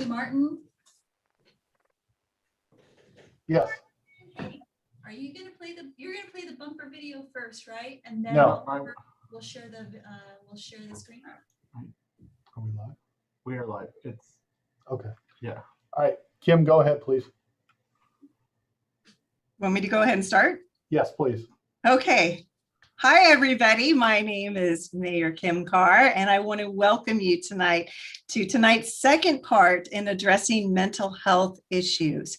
Hey, Martin, Yes. are you gonna play you're gonna play the bumper video first, right? And then No. we'll share the screen. Are we live? We are live. It's Okay. yeah. All right. Kim, go ahead, please. Want me to go ahead and start? Yes, please. Okay. Hi, everybody. My name is Mayor Kim Carr, and I want to welcome you tonight to tonight's second part in addressing mental health issues.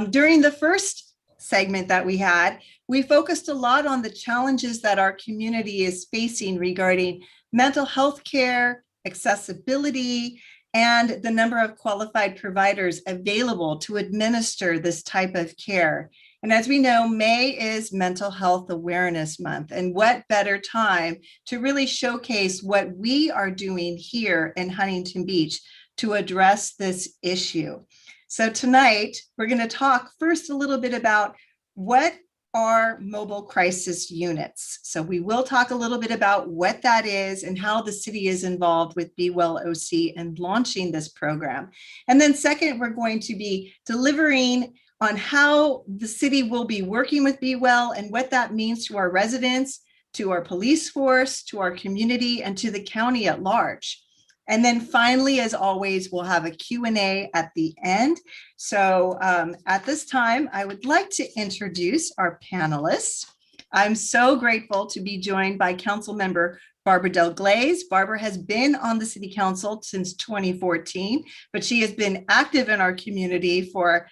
During the first segment that we had, we focused a lot on the challenges that our community is facing regarding mental health care, accessibility, and the number of qualified providers available to administer this type of care. And as we know, May is Mental Health Awareness Month, and what better time to really showcase what we are doing here in Huntington Beach to address this issue. So tonight, we're going to talk first a little bit about what are mobile crisis units. So we will talk a little bit about what that is and how the city is involved with Be Well OC and launching this program. And then second, we're going to be delivering on how the city will be working with Be Well and what that means to our residents, to our police force, to our community, and to the county at large. And then finally, as always, we'll have a Q&A at the end. So at this time, I would like to introduce our panelists. I'm so grateful to be joined by Council Member Barbara Del Glaze. Barbara has been on the City Council since 2014, but she has been active in our community for,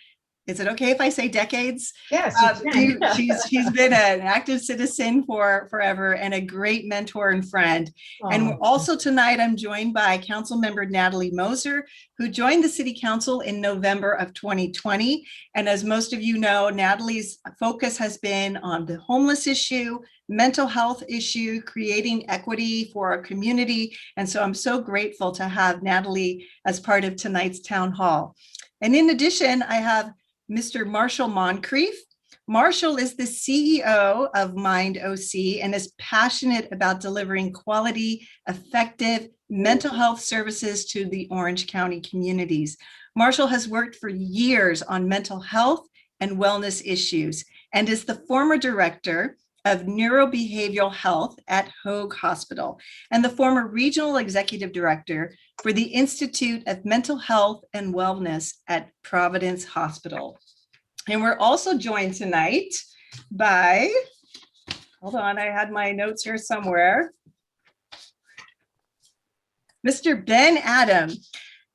is it okay if I say decades? Yes, she's been an active citizen for forever and a great mentor and friend. And also tonight, I'm joined by Council Member Natalie Moser, who joined the City Council in November of 2020. And as most of you know, Natalie's focus has been on the homeless issue, mental health issue, creating equity for our community. And so I'm so grateful to have Natalie as part of tonight's town hall. And in addition, I have Mr. Marshall Moncrief. Marshall is the CEO of Mind OC and is passionate about delivering quality, effective mental health services to the Orange County communities. Marshall has worked for years on mental health and wellness issues and is the former director of neurobehavioral health at Hoag Hospital and the former regional executive director for the Institute of Mental Health and Wellness at Providence Hospital. And we're also joined tonight by, hold on, I had my notes here somewhere, Mr. Ben Adam.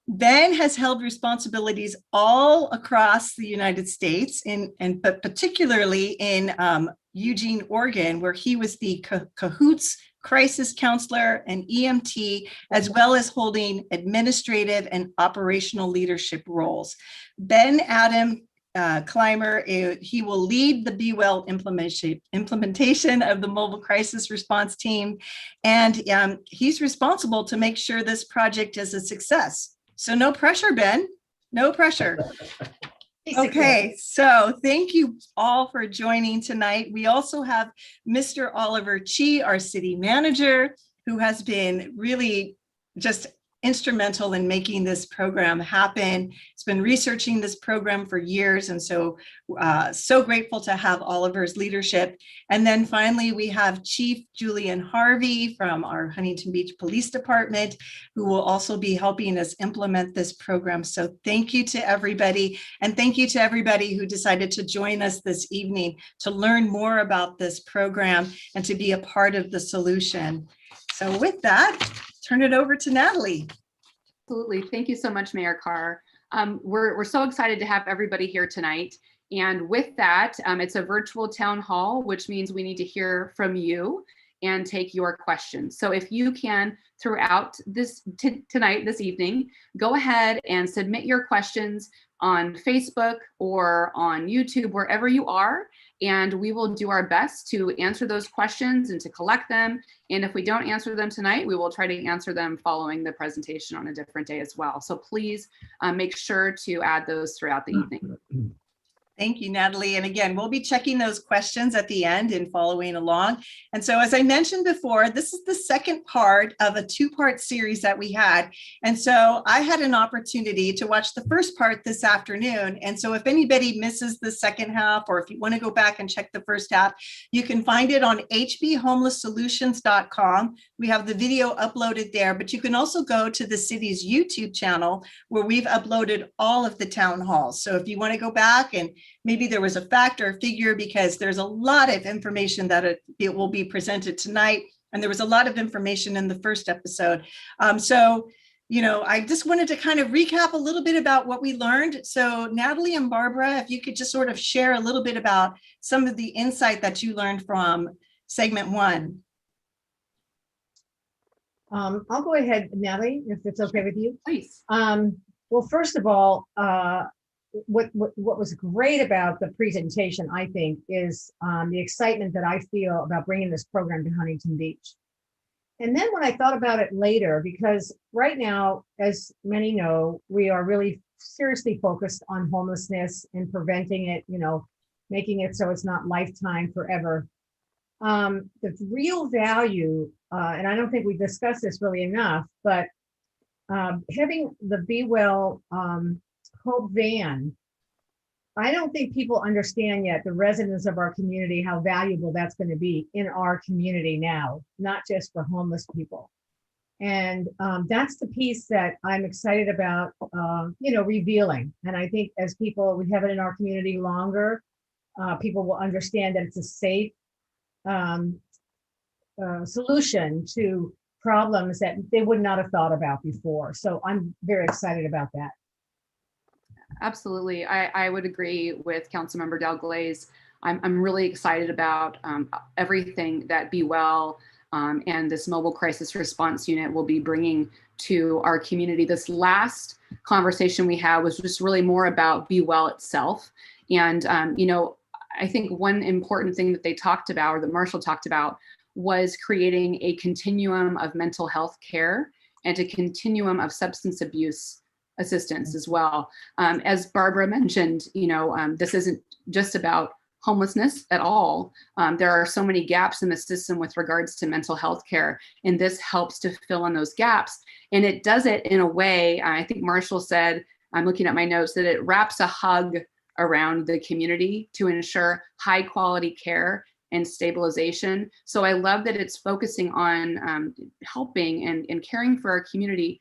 Ben has held responsibilities all across the United States, but particularly in Eugene, Oregon, where he was the Cahoots crisis counselor and EMT, as well as holding administrative and operational leadership roles. Ben Adam Clymer, he will lead the Be Well implementation of the mobile crisis response team, and he's responsible to make sure this project is a success. So no pressure, Ben, no pressure. Okay, so thank you all for joining tonight. We also have Mr. Oliver Chi, our city manager, who has been really just instrumental in making this program happen. He's been researching this program for years, and so grateful to have Oliver's leadership. And then finally, we have Chief Julian Harvey from our Huntington Beach Police Department, who will also be helping us implement this program. So thank you to everybody, and thank you to everybody who decided to join us this evening to learn more about this program and to be a part of the solution. So with that, turn it over to Natalie. Absolutely. Thank you so much, Mayor Carr. We're so excited to have everybody here tonight. And with that, it's a virtual town hall, which means we need to hear from you and take your questions. So if you can, throughout this this evening, go ahead and submit your questions on Facebook or on YouTube, wherever you are, and we will do our best to answer those questions and to collect them. And if we don't answer them tonight, we will try to answer them following the presentation on a different day as well. So please make sure to add those throughout the evening. Thank you, Natalie. And again, we'll be checking those questions at the end and following along. And so, as I mentioned before, this is the second part of a two-part series that we had. And so I had an opportunity to watch the first part this afternoon. And so if anybody misses the second half, or if you want to go back and check the first half, you can find it on hbhomelesssolutions.com. We have the video uploaded there, but you can also go to the city's YouTube channel where we've uploaded all of the town halls. So if you want to go back and maybe there was a fact or a figure, because there's a lot of information that it will be presented tonight. And there was a lot of information in the first episode. I just wanted to kind of recap a little bit about what we learned. So Natalie and Barbara, if you could just sort of share a little bit about some of the insight that you learned from segment one. I'll go ahead, Natalie, if it's okay with you. Please. Well, first of all, what was great about the presentation, I think, is the excitement that I feel about bringing this program to Huntington Beach. And then when I thought about it later, because right now, as many know, we are really seriously focused on homelessness and preventing it, making it so it's not lifetime forever. The real value, and I don't think we discussed this really enough, but having the Be Well Hope van, I don't think people understand yet, the residents of our community, how valuable that's going to be in our community now, not just for homeless people. And that's the piece that I'm excited about, revealing. And I think as we have it in our community longer, people will understand that it's a safe solution to problems that they would not have thought about before. So I'm very excited about that. Absolutely. I would agree with Councilmember Dalglaze. I'm really excited about everything that Be Well and this mobile crisis response unit will be bringing to our community. This last conversation we had was just really more about Be Well itself. And, I think one important thing that they talked about, or that Marshall talked about, was creating a continuum of mental health care and a continuum of substance abuse assistance as well. As Barbara mentioned, this isn't just about homelessness at all. There are so many gaps in the system with regards to mental health care, and this helps to fill in those gaps. And it does it in a way, I think Marshall said, I'm looking at my notes, that it wraps a hug around the community to ensure high quality care and stabilization. So I love that it's focusing on helping and caring for our community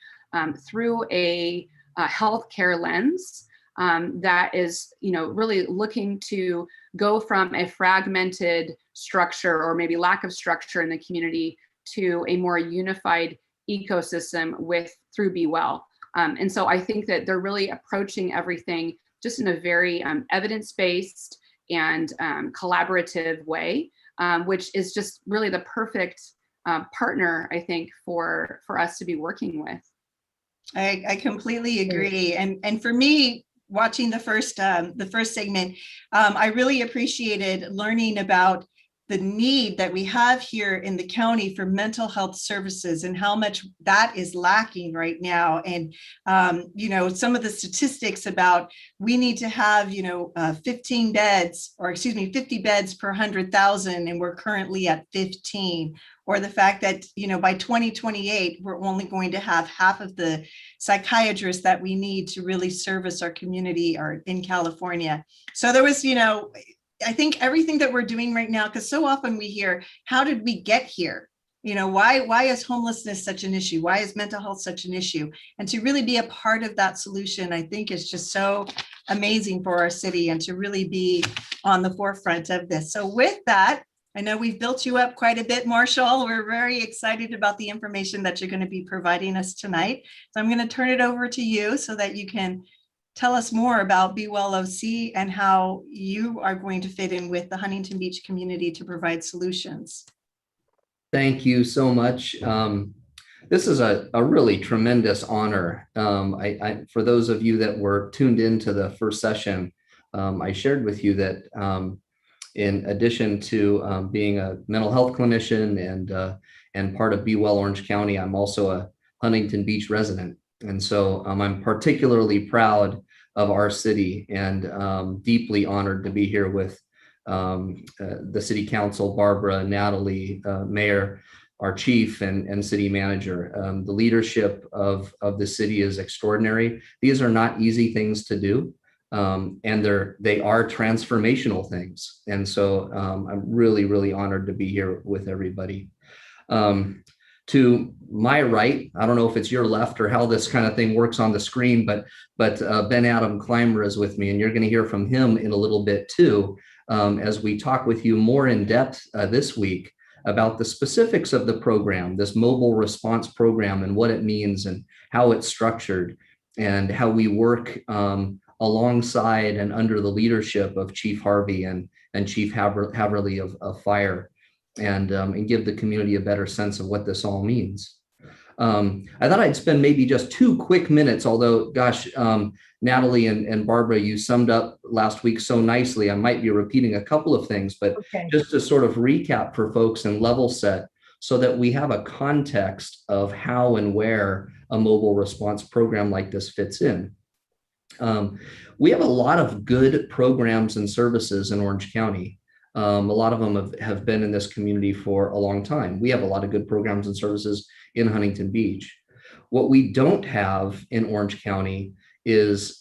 through a healthcare lens that is, really looking to go from a fragmented structure or maybe lack of structure in the community to a more unified ecosystem through Be Well. And so I think that they're really approaching everything just in a very evidence-based and collaborative way, which is just really the perfect partner, I think, for us to be working with. I completely agree. And for me, watching the first segment, I really appreciated learning about the need that we have here in the county for mental health services and how much that is lacking right now. And, some of the statistics about we need to have, 50 beds per 100,000, and we're currently at 15. Or the fact that, by 2028, we're only going to have half of the psychiatrists that we need to really service our community or in California. So there was, I think everything that we're doing right now, because so often we hear, how did we get here? Why is homelessness such an issue? Why is mental health such an issue? And to really be a part of that solution, I think is just so amazing for our city, and to really be on the forefront of this. So with that, I know we've built you up quite a bit, Marshall. We're very excited about the information that you're going to be providing us tonight. So I'm going to turn it over to you so that you can tell us more about Be Well OC and how you are going to fit in with the Huntington Beach community to provide solutions. Thank you so much. This is a really tremendous honor. For those of you that were tuned into the first session, I shared with you that in addition to being a mental health clinician and part of Be Well Orange County, I'm also a Huntington Beach resident. And so I'm particularly proud of our city, and deeply honored to be here with the city council, Barbara, Natalie, Mayor, our chief, and city manager. The leadership of the city is extraordinary. These are not easy things to do. And they are transformational things. And so I'm really, really honored to be here with everybody. To my right, I don't know if it's your left or how this kind of thing works on the screen, but Ben Adam Clymer is with me, and you're going to hear from him in a little bit too, as we talk with you more in depth this week about the specifics of the program, this mobile response program, and what it means and how it's structured, and how we work alongside and under the leadership of Chief Harvey and Chief Haverly of Fire, and give the community a better sense of what this all means. I thought I'd spend maybe just 2 quick minutes, although, gosh, Natalie and Barbara, you summed up last week so nicely. I might be repeating a couple of things, but just to sort of recap for folks and level set so that we have a context of how and where a mobile response program like this fits in. We have a lot of good programs and services in Orange County. A lot of them have been in this community for a long time. We have a lot of good programs and services in Huntington Beach. What we don't have in Orange County is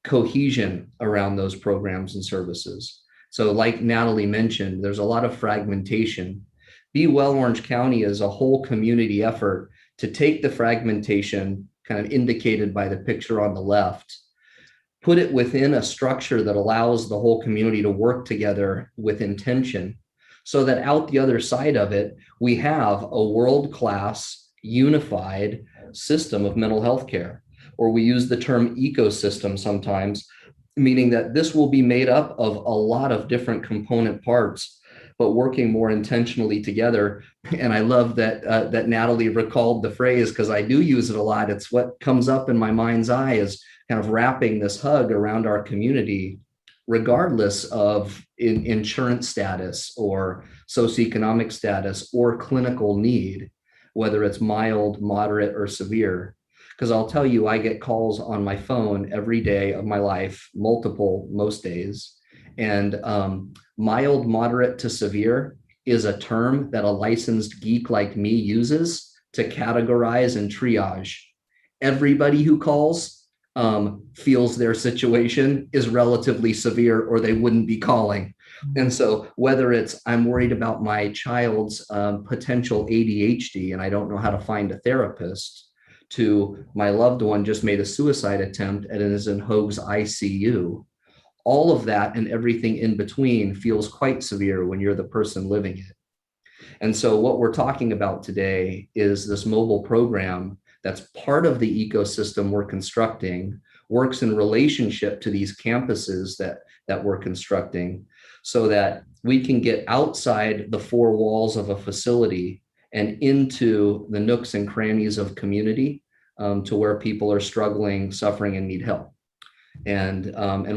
cohesion around those programs and services. So like Natalie mentioned, there's a lot of fragmentation. Be Well Orange County is a whole community effort to take the fragmentation kind of indicated by the picture on the left, put it within a structure that allows the whole community to work together with intention, so that out the other side of it, we have a world-class unified system of mental health care, or we use the term ecosystem sometimes, meaning that this will be made up of a lot of different component parts, but working more intentionally together. And I love that that Natalie recalled the phrase, because I do use it a lot. It's what comes up in my mind's eye, is kind of wrapping this hug around our community, regardless of insurance status or socioeconomic status or clinical need, whether it's mild, moderate, or severe. Because I'll tell you, I get calls on my phone every day of my life, multiple most days. And mild, moderate to severe is a term that a licensed geek like me uses to categorize and triage. Everybody who calls feels their situation is relatively severe, or they wouldn't be calling. And so whether it's I'm worried about my child's potential ADHD and I don't know how to find a therapist, to my loved one just made a suicide attempt and is in Hoag's ICU, all of that and everything in between feels quite severe when you're the person living it. And so what we're talking about today is this mobile program that's part of the ecosystem we're constructing, works in relationship to these campuses that we're constructing, so that we can get outside the 4 walls of a facility and into the nooks and crannies of community, to where people are struggling, suffering, and need help. And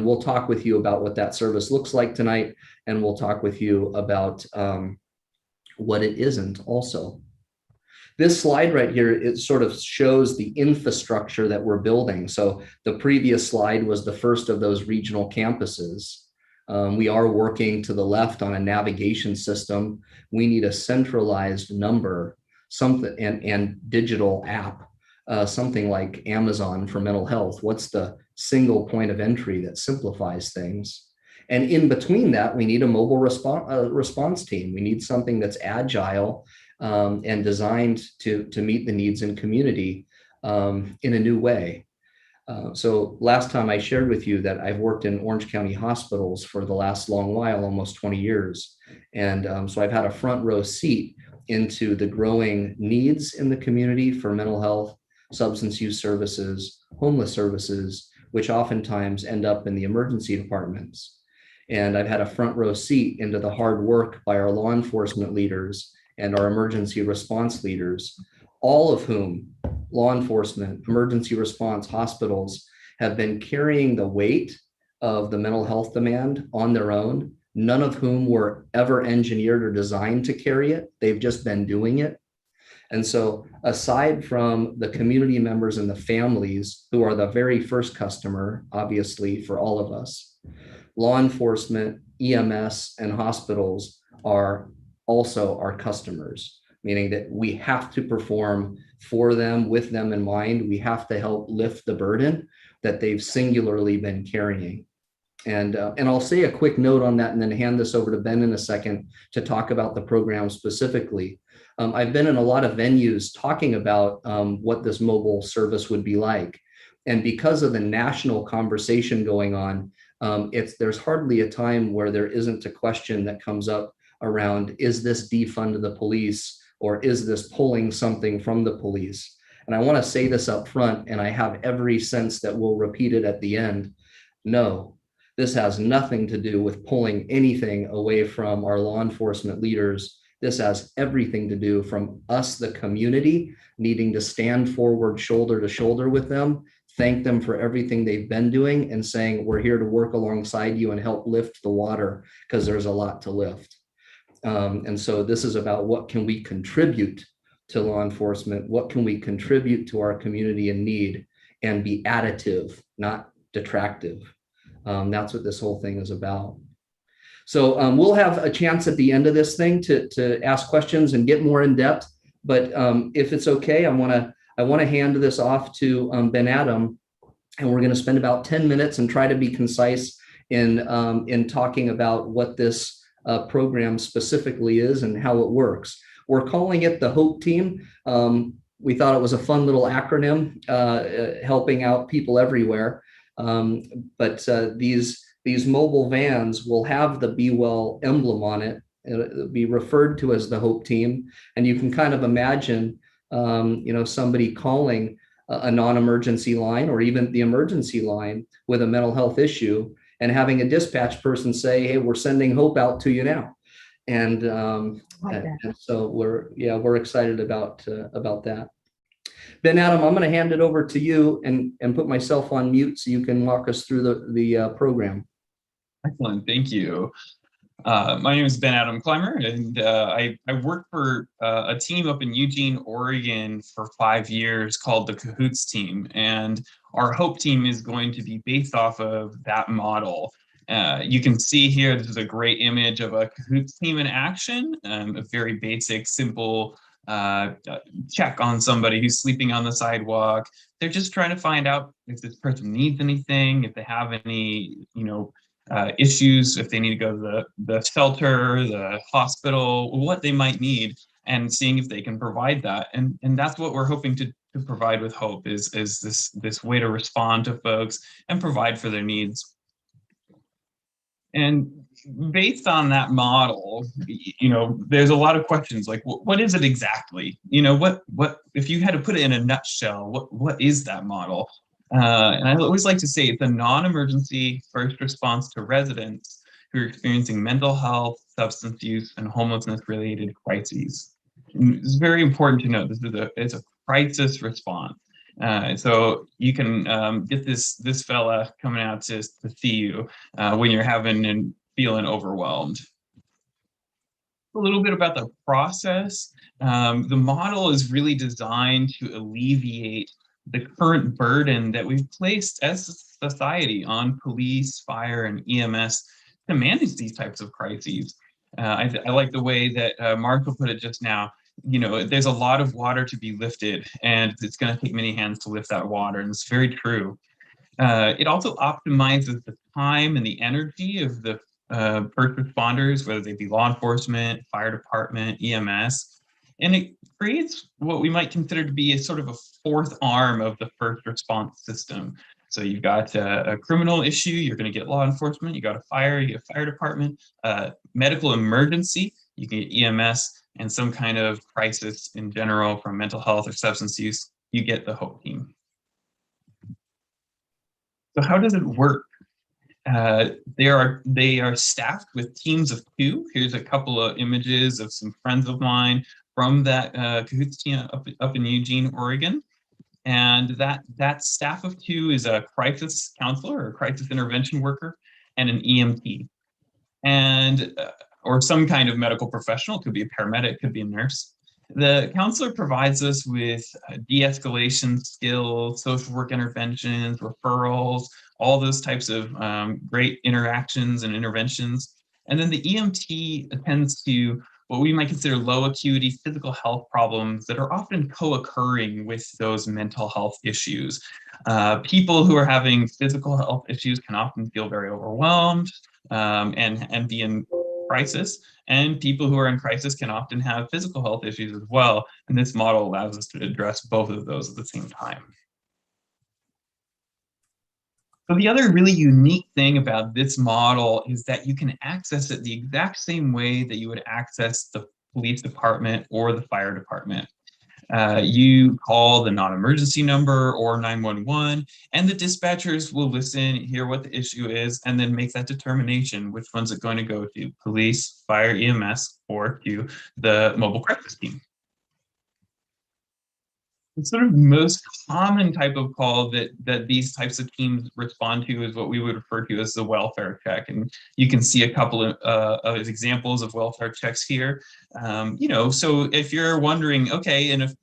we'll talk with you about what that service looks like tonight, and we'll talk with you about what it isn't also. This slide right here, it sort of shows the infrastructure that we're building. So the previous slide was the first of those regional campuses. We are working to the left on a navigation system. We need a centralized number, something, and digital app, something like Amazon for mental health. What's the single point of entry that simplifies things? And in between that, we need a mobile response team. We need something that's agile and designed to meet the needs in community in a new way. So last time I shared with you that I've worked in Orange County hospitals for the last long while, almost 20 years. And so I've had a front row seat into the growing needs in the community for mental health, substance use services, homeless services, which oftentimes end up in the emergency departments. And I've had a front row seat into the hard work by our law enforcement leaders and our emergency response leaders, all of whom, law enforcement, emergency response, hospitals, have been carrying the weight of the mental health demand on their own, none of whom were ever engineered or designed to carry it. They've just been doing it. And so aside from the community members and the families who are the very first customer, obviously for all of us, law enforcement, EMS, and hospitals are also our customers, meaning that we have to perform for them, with them in mind. We have to help lift the burden that they've singularly been carrying. And I'll say a quick note on that and then hand this over to Ben in a second to talk about the program specifically. I've been in a lot of venues talking about what this mobile service would be like. And because of the national conversation going on, there's hardly a time where there isn't a question that comes up around, is this defund the police, or is this pulling something from the police? And I want to say this up front, and I have every sense that we'll repeat it at the end. No, this has nothing to do with pulling anything away from our law enforcement leaders. This has everything to do from us, the community, needing to stand forward shoulder to shoulder with them, thank them for everything they've been doing, and saying, we're here to work alongside you and help lift the water, because there's a lot to lift. And so this is about what can we contribute to law enforcement? What can we contribute to our community in need, and be additive, not detractive? That's what this whole thing is about. So we'll have a chance at the end of this thing to ask questions and get more in depth. But if it's okay, I want to hand this off to Ben Adam, and we're going to spend about 10 minutes and try to be concise in talking about what this program specifically is and how it works. We're calling it the HOPE team. We thought it was a fun little acronym, helping out people everywhere. But these mobile vans will have the Be Well emblem on it. It'll be referred to as the HOPE team. And you can kind of imagine, somebody calling a non-emergency line or even the emergency line with a mental health issue, and having a dispatch person say, hey, we're sending HOPE out to you now. And, and so we're excited about that. Ben Adam, I'm going to hand it over to you and put myself on mute so you can walk us through the program. Excellent, thank you. My name is Ben Adam Clymer, and I worked for a team up in Eugene, Oregon for 5 years called the Cahoots team. And our HOPE team is going to be based off of that model. You can see here, this is a great image of a Cahoots team in action, a very basic, simple check on somebody who's sleeping on the sidewalk. They're just trying to find out if this person needs anything, if they have any, issues, if they need to go to the shelter, the hospital, what they might need, and seeing if they can provide that. And that's what we're hoping to provide with HOPE is this way to respond to folks and provide for their needs. And based on that model, there's a lot of questions like, what is it exactly? What if you had to put it in a nutshell, what is that model? And I always like to say it's a non-emergency first response to residents who are experiencing mental health, substance use, and homelessness-related crises. And it's very important to note it's a crisis response. So you can get this fella coming out to see you when you're having and feeling overwhelmed. A little bit about the process. The model is really designed to alleviate the current burden that we've placed as a society on police, fire, and EMS to manage these types of crises. I like the way that Marco put it just now. There's a lot of water to be lifted, and it's going to take many hands to lift that water, and it's very true. It also optimizes the time and the energy of the first responders, whether they be law enforcement, fire department, EMS, and it creates what we might consider to be a sort of a fourth arm of the first response system. So you've got a criminal issue, you're going to get law enforcement, you got a fire, you get fire department, medical emergency, you can get EMS, and some kind of crisis in general from mental health or substance use, you get the HOPE team. So how does it work? They are staffed with teams of 2. Here's a couple of images of some friends of mine from that Cahoots team up in Eugene, Oregon. And that staff of 2 is a crisis counselor or a crisis intervention worker and an EMT. And or some kind of medical professional, could be a paramedic, could be a nurse. The counselor provides us with de-escalation skills, social work interventions, referrals, all those types of great interactions and interventions. And then the EMT attends to what we might consider low acuity physical health problems that are often co-occurring with those mental health issues. People who are having physical health issues can often feel very overwhelmed and be in crisis. And people who are in crisis can often have physical health issues as well. And this model allows us to address both of those at the same time. So the other really unique thing about this model is that you can access it the exact same way that you would access the police department or the fire department. You call the non-emergency number or 911, and the dispatchers will listen, hear what the issue is, and then make that determination which one's it going to go to, police, fire, EMS, or to the mobile crisis team. The sort of most common type of call that these types of teams respond to is what we would refer to as the welfare check. And you can see a couple of examples of welfare checks here. So if you're wondering, okay, and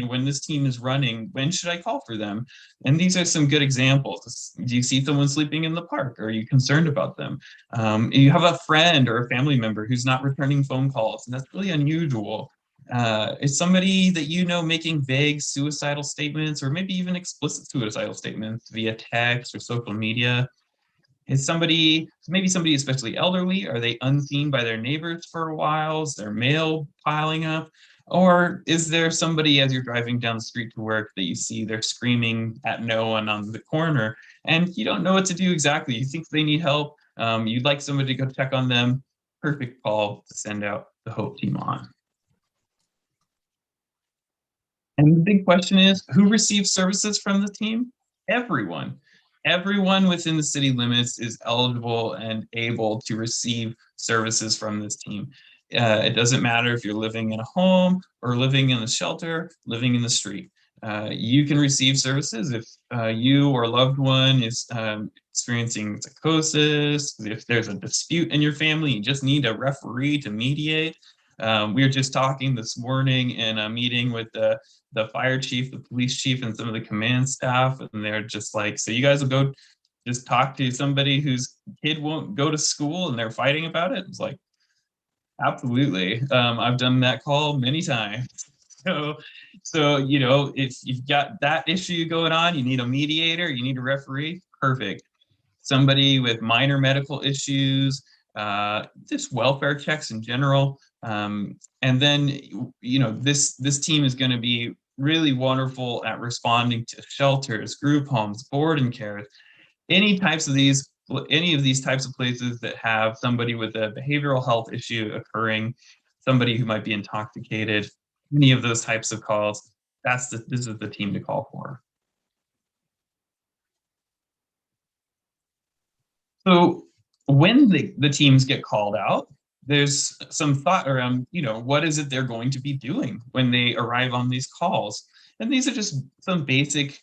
when this team is running, when should I call for them? And these are some good examples. Do you see someone sleeping in the park? Are you concerned about them? You have a friend or a family member who's not returning phone calls, and that's really unusual. Is somebody that you know making vague suicidal statements or maybe even explicit suicidal statements via text or social media? Is maybe somebody especially elderly? Are they unseen by their neighbors for a while? Is their mail piling up? Or is there somebody as you're driving down the street to work that you see they're screaming at no one on the corner and you don't know what to do exactly? You think they need help. You'd like somebody to go check on them. Perfect call to send out the HOPE team on. And the big question is, who receives services from the team? Everyone. Everyone within the city limits is eligible and able to receive services from this team. It doesn't matter if you're living in a home or living in a shelter, living in the street. You can receive services if you or a loved one is experiencing psychosis, if there's a dispute in your family, you just need a referee to mediate. We were just talking this morning in a meeting with the fire chief, the police chief, and some of the command staff, and they're just like, so you guys will go just talk to somebody whose kid won't go to school and they're fighting about it? It's like, absolutely. I've done that call many times. So if you've got that issue going on, you need a mediator, you need a referee, perfect. Somebody with minor medical issues, just welfare checks in general. And then, this team is going to be really wonderful at responding to shelters, group homes, board and care, any of these types of places that have somebody with a behavioral health issue occurring, somebody who might be intoxicated, any of those types of calls. This is the team to call for. So when the teams get called out, there's some thought around, what is it they're going to be doing when they arrive on these calls? And these are just some basic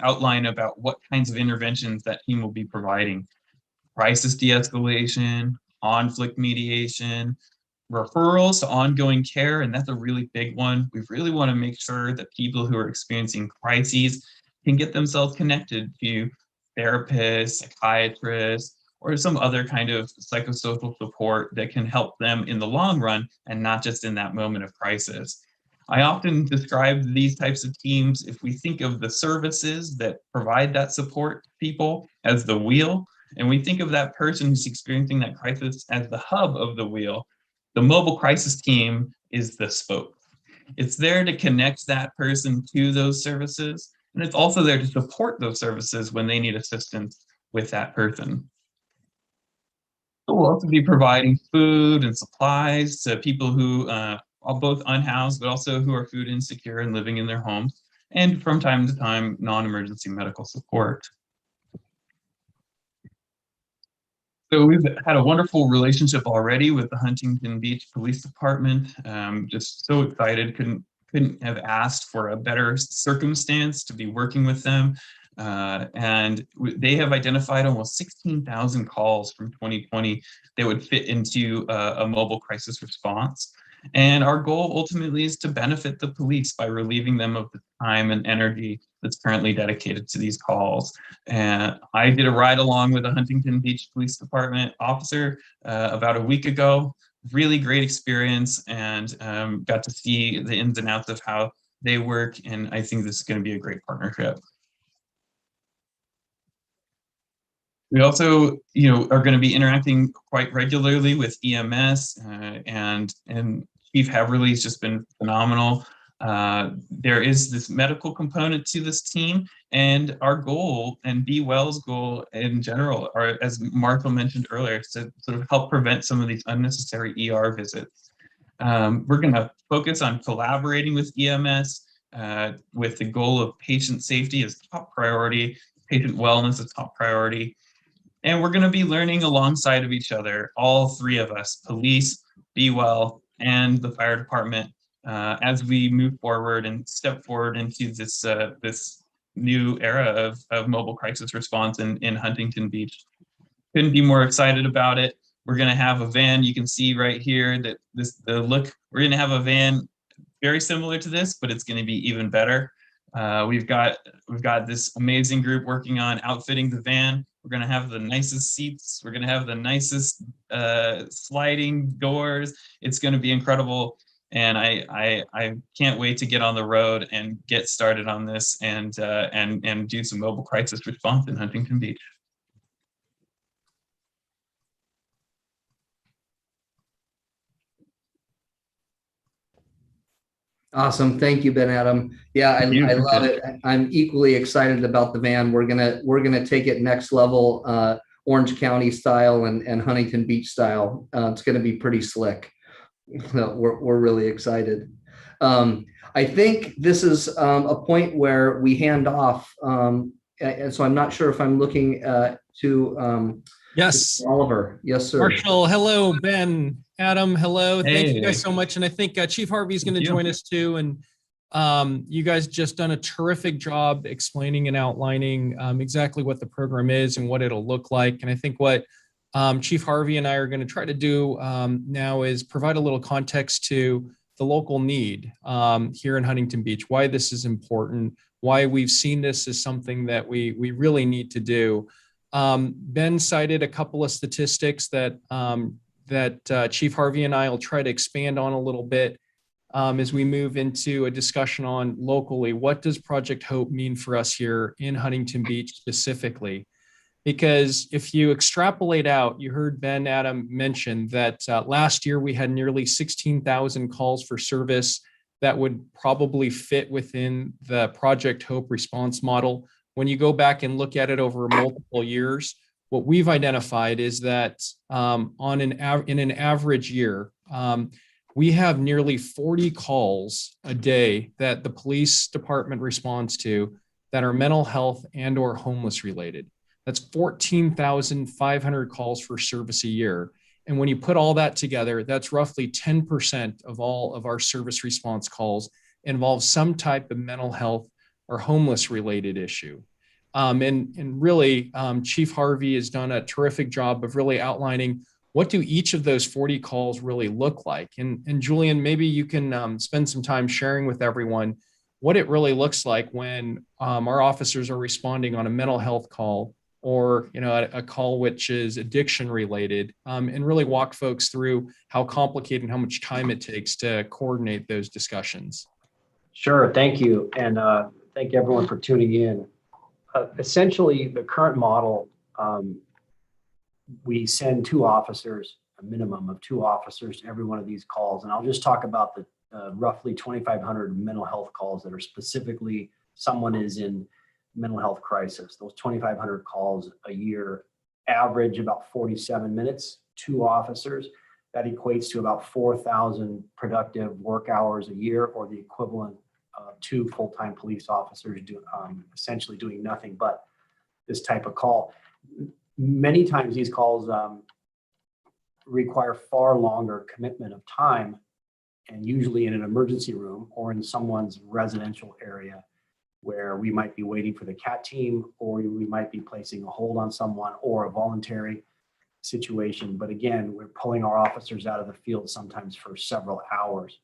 outline about what kinds of interventions that team will be providing. Crisis de-escalation, conflict mediation, referrals to ongoing care, and that's a really big one. We really want to make sure that people who are experiencing crises can get themselves connected to therapists, psychiatrists, or some other kind of psychosocial support that can help them in the long run and not just in that moment of crisis. I often describe these types of teams, if we think of the services that provide that support to people as the wheel, and we think of that person who's experiencing that crisis as the hub of the wheel, the mobile crisis team is the spoke. It's there to connect that person to those services, and it's also there to support those services when they need assistance with that person. We'll also be providing food and supplies to people who are both unhoused, but also who are food insecure and living in their homes, and from time to time, non-emergency medical support. So we've had a wonderful relationship already with the Huntington Beach Police Department. Just so excited, couldn't have asked for a better circumstance to be working with them. And they have identified almost 16,000 calls from 2020 that would fit into a mobile crisis response. And our goal ultimately is to benefit the police by relieving them of the time and energy that's currently dedicated to these calls. And I did a ride along with a Huntington Beach Police Department officer about a week ago. Really great experience, and got to see the ins and outs of how they work. And I think this is going to be a great partnership. We also, are going to be interacting quite regularly with EMS, and Chief Heverly has just been phenomenal. There is this medical component to this team, and our goal and Be Well's goal in general are, as Marco mentioned earlier, to sort of help prevent some of these unnecessary ER visits. We're going to focus on collaborating with EMS with the goal of patient safety as top priority, patient wellness as top priority. And we're going to be learning alongside of each other, all three of us, police, Be Well, and the fire department, as we move forward and step forward into this this new era of mobile crisis response in Huntington Beach. Couldn't be more excited about it. We're going to have a van. You can see right here that the look. We're going to have a van very similar to this, but it's going to be even better. We've got this amazing group working on outfitting the van. We're going to have the nicest seats. We're going to have the nicest sliding doors. It's going to be incredible. And I can't wait to get on the road and get started on this and do some mobile crisis response in Huntington Beach. Awesome. Thank you, Ben Adam. Yeah, I love it. I'm equally excited about the van. We're gonna take it next level, Orange County style and Huntington Beach style. It's gonna be pretty slick. We're really excited. I think this is a point where we hand off, and so I'm not sure if I'm looking to yes, Oliver. Yes, sir. Marshall. Hello, Ben. Adam. Hello. Thank you guys Hey. so much. And I think Chief Harvey is going to join us too. And you guys just done a terrific job explaining and outlining exactly what the program is and what it'll look like. And I think what Chief Harvey and I are going to try to do now is provide a little context to the local need here in Huntington Beach, why this is important, why we've seen this as something that we really need to do. Ben cited a couple of statistics that Chief Harvey and I will try to expand on a little bit as we move into a discussion on locally. What does Project Hope mean for us here in Huntington Beach specifically? Because if you extrapolate out, you heard Ben Adam mention that last year we had nearly 16,000 calls for service that would probably fit within the Project Hope response model. When you go back and look at it over multiple years, what we've identified is that in an average year, we have nearly 40 calls a day that the police department responds to that are mental health and or homeless related. That's 14,500 calls for service a year. And when you put all that together, that's roughly 10% of all of our service response calls involve some type of mental health or homeless related issue. And really, Chief Harvey has done a terrific job of really outlining what do each of those 40 calls really look like. And Julian, maybe you can spend some time sharing with everyone what it really looks like when our officers are responding on a mental health call or a call which is addiction related, and really walk folks through how complicated and how much time it takes to coordinate those discussions. Sure, thank you. And thank you everyone for tuning in. Essentially, the current model, we send two officers, a minimum of two officers to every one of these calls. And I'll just talk about the roughly 2,500 mental health calls that are specifically someone is in mental health crisis. Those 2,500 calls a year average about 47 minutes, two officers. That equates to about 4,000 productive work hours a year, or the equivalent of two full-time police officers essentially doing nothing but this type of call. Many times these calls require far longer commitment of time, and usually in an emergency room or in someone's residential area, where we might be waiting for the CAT team, or we might be placing a hold on someone, or a voluntary situation. But again, we're pulling our officers out of the field sometimes for several hours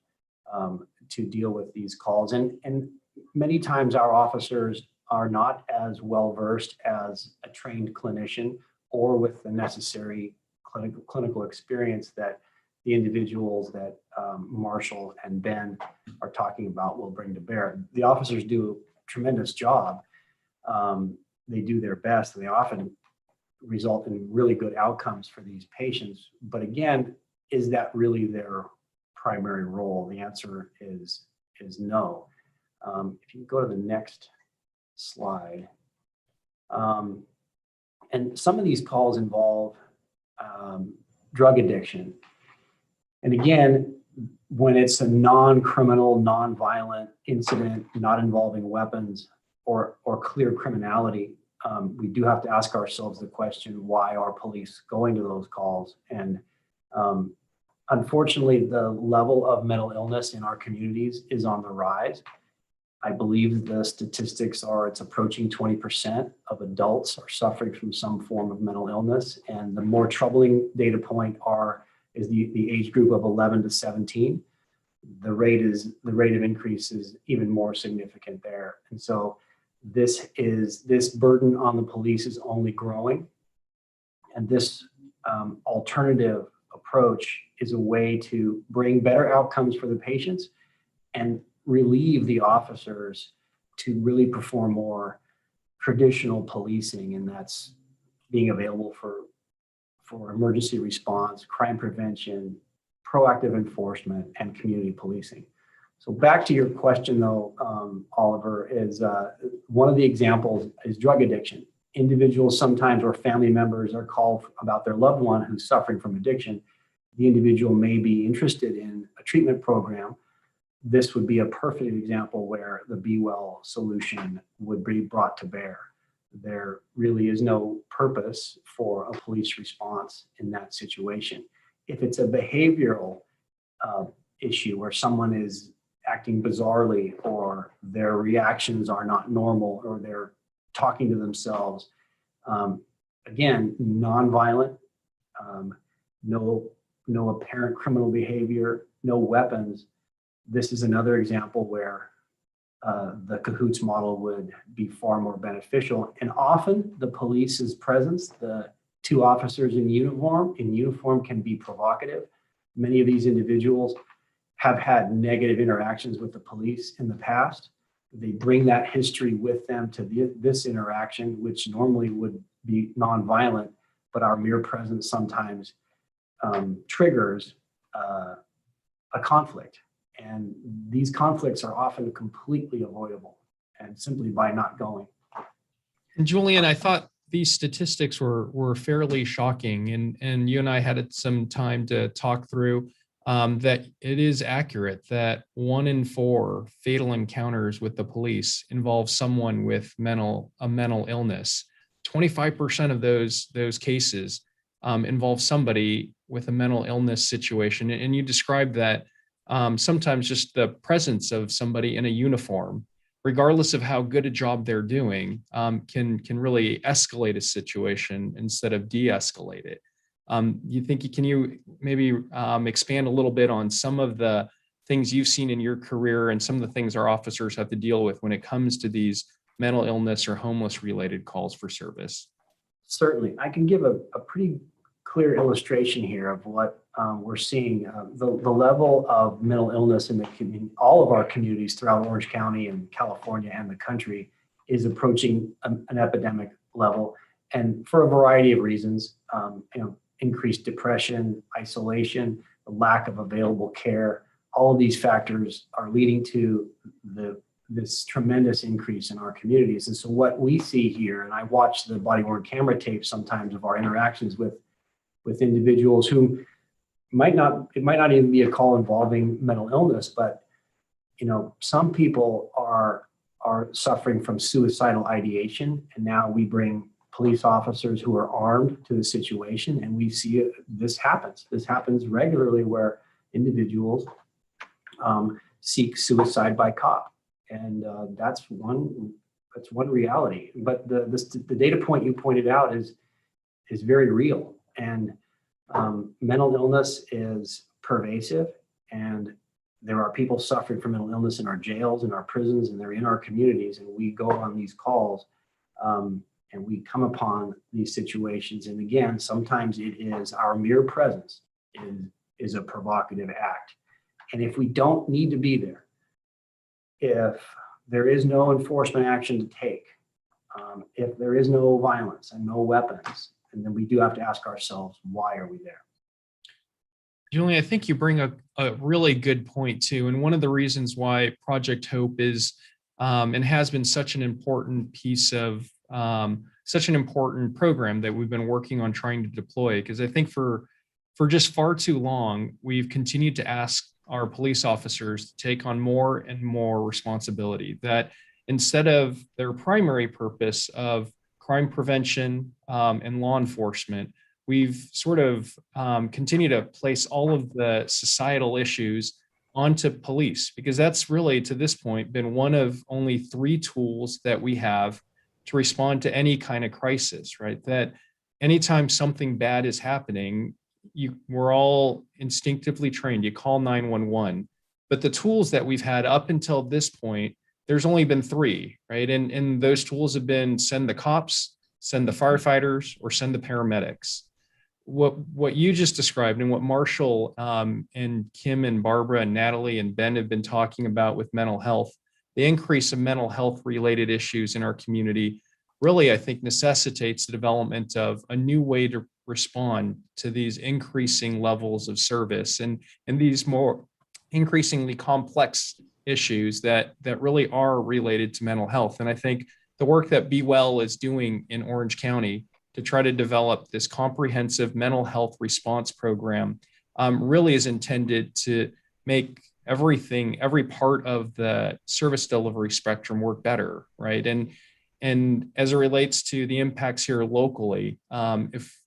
to deal with these calls. And many times our officers are not as well versed as a trained clinician or with the necessary clinical experience that the individuals that Marshall and Ben are talking about will bring to bear. The officers do a tremendous job. They do their best, and they often result in really good outcomes for these patients. But again, is that really their primary role? The answer is no. If you go to the next slide. And some of these calls involve drug addiction. And again, when it's a non-criminal, non-violent incident, not involving weapons or clear criminality, we do have to ask ourselves the question, why are police going to those calls? And unfortunately, the level of mental illness in our communities is on the rise. I believe the statistics are it's approaching 20% of adults are suffering from some form of mental illness. And the more troubling data point is the age group of 11 to 17. The rate of increase is even more significant there. And so this burden on the police is only growing. And this alternative approach is a way to bring better outcomes for the patients and relieve the officers to really perform more traditional policing, and that's being available for emergency response, crime prevention, proactive enforcement, and community policing. So back to your question though, Oliver, is one of the examples is drug addiction. Individuals sometimes or family members are called about their loved one who's suffering from addiction. The individual may be interested in a treatment program. This would be a perfect example where the Be Well solution would be brought to bear. There really is no purpose for a police response in that situation. If it's a behavioral issue where someone is acting bizarrely or their reactions are not normal or they're talking to themselves, again, nonviolent, no apparent criminal behavior, no weapons. This is another example where the cahoots model would be far more beneficial. And often the police's presence, the two officers in uniform can be provocative. Many of these individuals have had negative interactions with the police in the past. They bring that history with them to this interaction, which normally would be nonviolent, but our mere presence sometimes triggers a conflict. And these conflicts are often completely avoidable and simply by not going. And Julian, I thought these statistics were fairly shocking, and you and I had some time to talk through that it is accurate that 1 in 4 fatal encounters with the police involve someone with a mental illness. 25% of those cases involve somebody with a mental illness situation, and you described that sometimes just the presence of somebody in a uniform, regardless of how good a job they're doing, can really escalate a situation instead of de-escalate it. Can you maybe expand a little bit on some of the things you've seen in your career and some of the things our officers have to deal with when it comes to these mental illness or homeless related calls for service? Certainly. I can give a pretty clear illustration here of what we're seeing. The level of mental illness in all of our communities throughout Orange County and California and the country is approaching an epidemic level, and for a variety of reasons. Increased depression, isolation, the lack of available care. All of these factors are leading to this tremendous increase in our communities. And so what we see here, and I watch the body-worn camera tapes sometimes of our interactions with individuals who it might not even be a call involving mental illness, but some people are suffering from suicidal ideation, and now we bring police officers who are armed to the situation, and we see this happens. This happens regularly where individuals seek suicide by cop, and that's one reality. But the data point you pointed out is very real. And mental illness is pervasive, and there are people suffering from mental illness in our jails, in our prisons, and they're in our communities. And we go on these calls and we come upon these situations. And again, sometimes it is our mere presence is a provocative act. And if we don't need to be there, if there is no enforcement action to take, if there is no violence and no weapons, and then we do have to ask ourselves, why are we there? Julian, I think you bring a really good point too. And one of the reasons why Project Hope is and has been such an important piece of such an important program that we've been working on trying to deploy, because I think for just far too long, we've continued to ask our police officers to take on more and more responsibility, that instead of their primary purpose of crime prevention and law enforcement, we've sort of continued to place all of the societal issues onto police, because that's really, to this point, been one of only 3 tools that we have to respond to any kind of crisis, right? That anytime something bad is happening, we're all instinctively trained. You call 911. But the tools that we've had up until this point, there's only been 3, right? And those tools have been send the cops, send the firefighters, or send the paramedics. What you just described and what Marshall and Kim and Barbara and Natalie and Ben have been talking about with mental health, the increase of mental health related issues in our community really, I think, necessitates the development of a new way to respond to these increasing levels of service and these more increasingly complex issues that really are related to mental health. And I think the work that Be Well is doing in Orange County to try to develop this comprehensive mental health response program really is intended to make every part of the service delivery spectrum work better, right? And as it relates to the impacts here locally,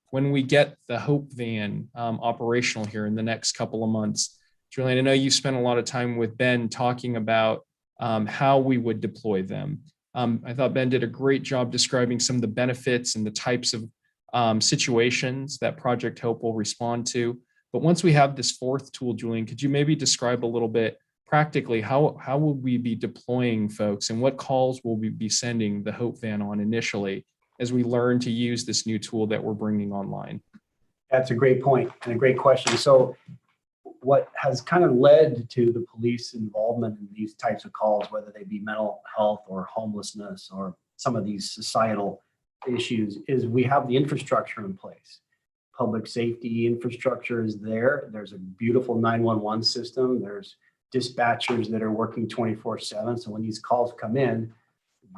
when we get the Hope Van operational here in the next couple of months, Julian, I know you spent a lot of time with Ben talking about how we would deploy them. I thought Ben did a great job describing some of the benefits and the types of situations that Project Hope will respond to. But once we have this 4th tool, Julian, could you maybe describe a little bit practically how will we be deploying folks and what calls will we be sending the Hope Van on initially as we learn to use this new tool that we're bringing online? That's a great point and a great question. So what has kind of led to the police involvement in these types of calls, whether they be mental health or homelessness or some of these societal issues, is we have the infrastructure in place. Public safety infrastructure is there. There's a beautiful 911 system. There's dispatchers that are working 24/7. So when these calls come in,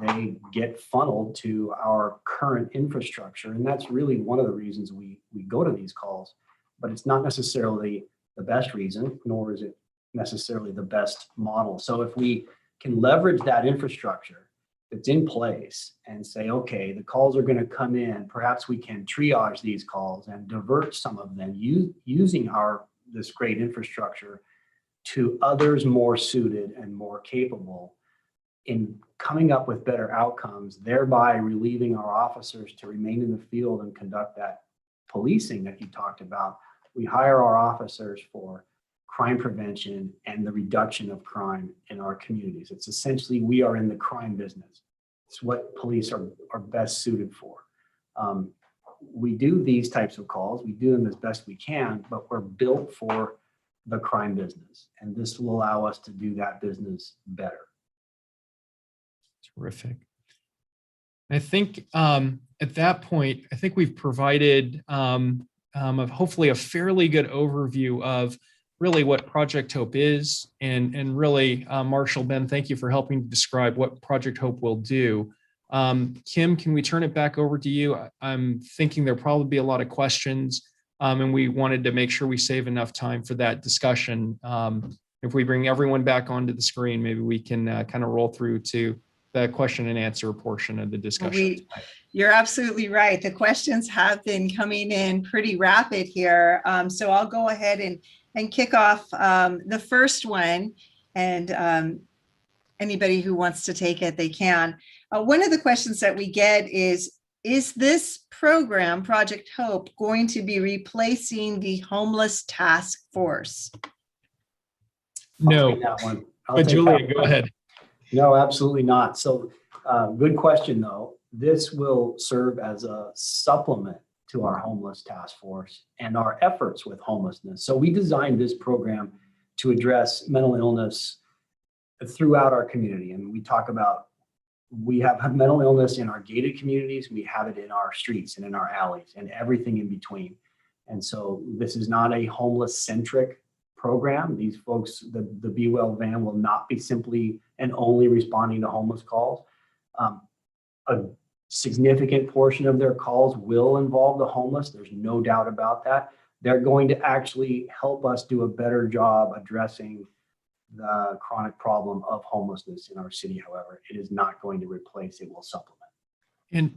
they get funneled to our current infrastructure. And that's really one of the reasons we go to these calls, but it's not necessarily the best reason, nor is it necessarily the best model. So if we can leverage that infrastructure that's in place and say, okay, the calls are going to come in, perhaps we can triage these calls and divert some of them using this great infrastructure to others more suited and more capable in coming up with better outcomes, thereby relieving our officers to remain in the field and conduct that policing that you talked about. We hire our officers for crime prevention and the reduction of crime in our communities. It's essentially, we are in the crime business. It's what police are best suited for. We do these types of calls, we do them as best we can, but we're built for the crime business. And this will allow us to do that business better. Terrific. I think at that point, I think we've provided hopefully a fairly good overview of really what Project Hope is, and really, Marshall, Ben, thank you for helping to describe what Project Hope will do. Kim, can we turn it back over to you? I'm thinking there'll probably be a lot of questions, and we wanted to make sure we save enough time for that discussion. If we bring everyone back onto the screen, maybe we can kind of roll through to the question and answer portion of the discussion. You're absolutely right. The questions have been coming in pretty rapid here. So I'll go ahead and kick off the first one, and anybody who wants to take it, they can. One of the questions that we get is is this program, Project Hope, going to be replacing the homeless task force? I'll No, take that one. I'll but take Julia, that go one. ahead. No, absolutely not. So, good question, though. This will serve as a supplement to our homeless task force and our efforts with homelessness. So we designed this program to address mental illness throughout our community. And we talk about, we have mental illness in our gated communities, we have it in our streets and in our alleys and everything in between. And so this is not a homeless centric program. These folks, the Be Well van will not be simply and only responding to homeless calls. A significant portion of their calls will involve the homeless. There's no doubt about that. They're going to actually help us do a better job addressing the chronic problem of homelessness in our city. However, it is not going to replace, it will supplement.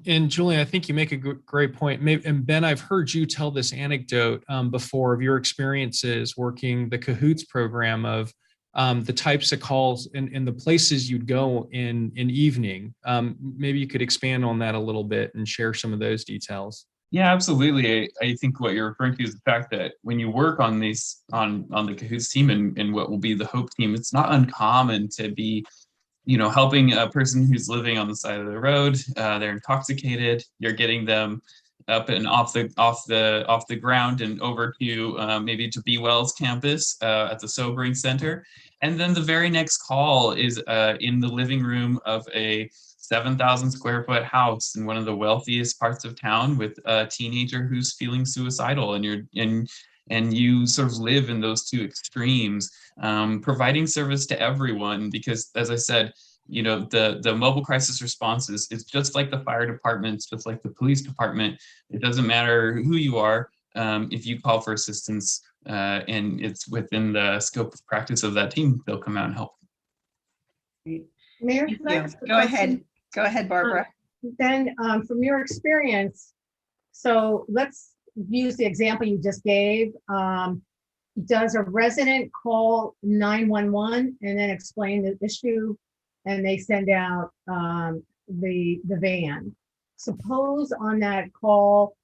And Julie, I think you make a great point. And Ben, I've heard you tell this anecdote before of your experiences working the Cahoots program of the types of calls and the places you'd go in evening. Maybe you could expand on that a little bit and share some of those details. Yeah, absolutely. I think what you're referring to is the fact that when you work on these on the Cahoots team and what will be the Hope team, it's not uncommon to be, helping a person who's living on the side of the road. They're intoxicated. You're getting them up and off the ground and over to maybe to Be Well's campus at the sobering center. And then the very next call is in the living room of a 7,000 square foot house in one of the wealthiest parts of town with a teenager who's feeling suicidal, and you sort of live in those two extremes, providing service to everyone, because as I said, the mobile crisis response is just like the fire department, it's just like the police department. It doesn't matter who you are, if you call for assistance and it's within the scope of practice of that team, they'll come out and help. Mayor, Thank can I you. ask a Go ahead. question? Go ahead, Barbara. Then, from your experience, so let's use the example you just gave. Does a resident call 911 and then explain the issue, and they send out the van? Suppose on that call,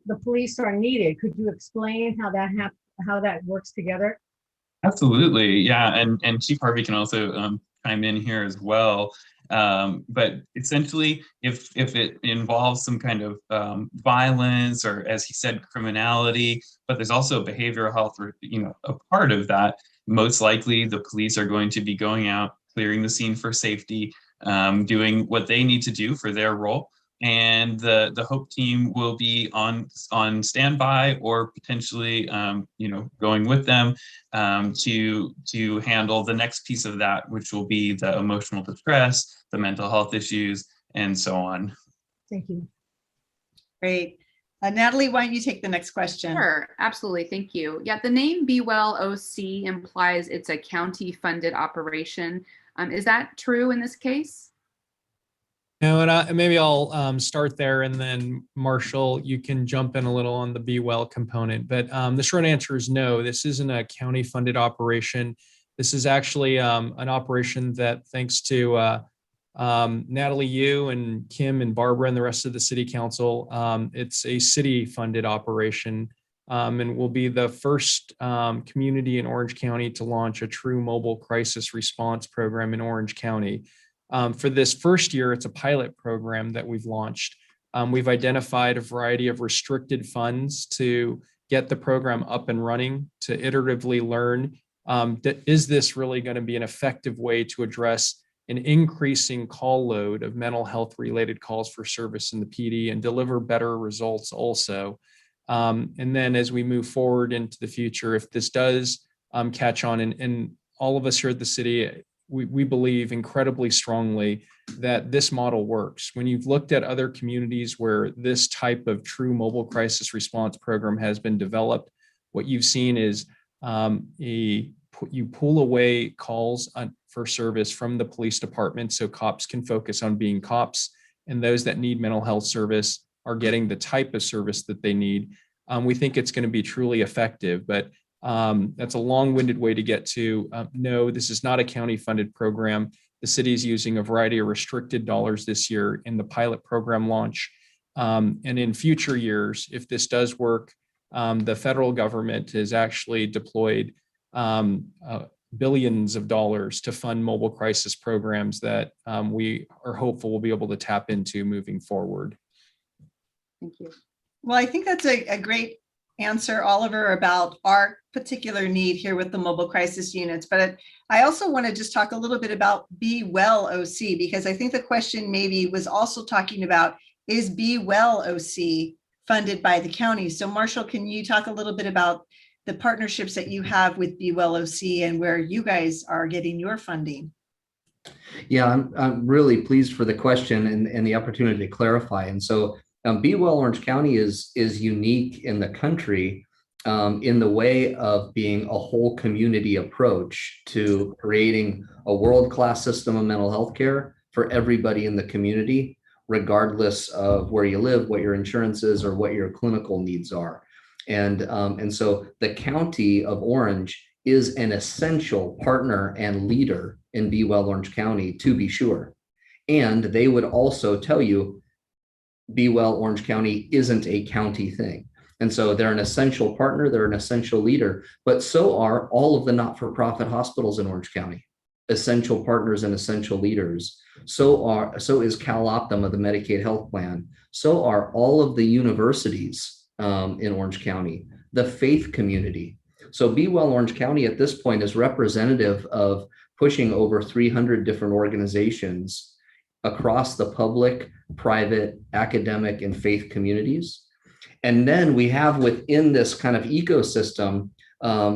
the police are needed. Could you explain how that works together? Absolutely, yeah, and Chief Harvey can also chime in here as well. But essentially, if it involves some kind of violence or, as he said, criminality, but there's also behavioral health, or a part of that, most likely the police are going to be going out, clearing the scene for safety, doing what they need to do for their role. And the Hope team will be on standby or potentially, going with them to handle the next piece of that, which will be the emotional distress, the mental health issues, and so on. Thank you. Great. Natalie, why don't you take the next question? Sure, absolutely. Thank you. Yeah, the name Be Well OC implies it's a county-funded operation. Is that true in this case? No, and maybe I'll start there, and then Marshall, you can jump in a little on the Be Well component. But the short answer is no. This isn't a county-funded operation. This is actually an operation that, thanks to Natalie, you and Kim and Barbara and the rest of the city council, it's a city-funded operation, and will be the first community in Orange County to launch a true mobile crisis response program in Orange County. For this first year, it's a pilot program that we've launched. We've identified a variety of restricted funds to get the program up and running, to iteratively learn, is this really going to be an effective way to address an increasing call load of mental health related calls for service in the PD and deliver better results also. And then as we move forward into the future, if this does catch on, and all of us here at the city, we believe incredibly strongly that this model works. When you've looked at other communities where this type of true mobile crisis response program has been developed, what you've seen is you pull away calls for service from the police department so cops can focus on being cops, and those that need mental health service are getting the type of service that they need. We think it's going to be truly effective, but that's a long-winded way to get to no, this is not a county-funded program. The city is using a variety of restricted dollars this year in the pilot program launch. And in future years, if this does work, the federal government has actually deployed billions of dollars to fund mobile crisis programs that we are hopeful we'll be able to tap into moving forward. Thank you. Well, I think that's a great answer, Oliver, about our particular need here with the mobile crisis units. But I also want to just talk a little bit about Be Well OC, because I think the question maybe was also talking about, is Be Well OC funded by the county? So Marshall, can you talk a little bit about the partnerships that you have with Be Well OC and where you guys are getting your funding? Yeah, I'm really pleased for the question and the opportunity to clarify. And so Be Well Orange County is unique in the country in the way of being a whole community approach to creating a world-class system of mental health care for everybody in the community, regardless of where you live, what your insurance is, or what your clinical needs are. And so the county of Orange is an essential partner and leader in Be Well Orange County, to be sure. And they would also tell you, Be Well Orange County isn't a county thing. And so they're an essential partner, they're an essential leader, but so are all of the not-for-profit hospitals in Orange County, essential partners and essential leaders. So is Cal Optum, the Medicaid health plan. So are all of the universities in Orange County, the faith community. So Be Well Orange County at this point is representative of pushing over 300 different organizations across the public, private, academic, and faith communities. And then we have within this kind of ecosystem,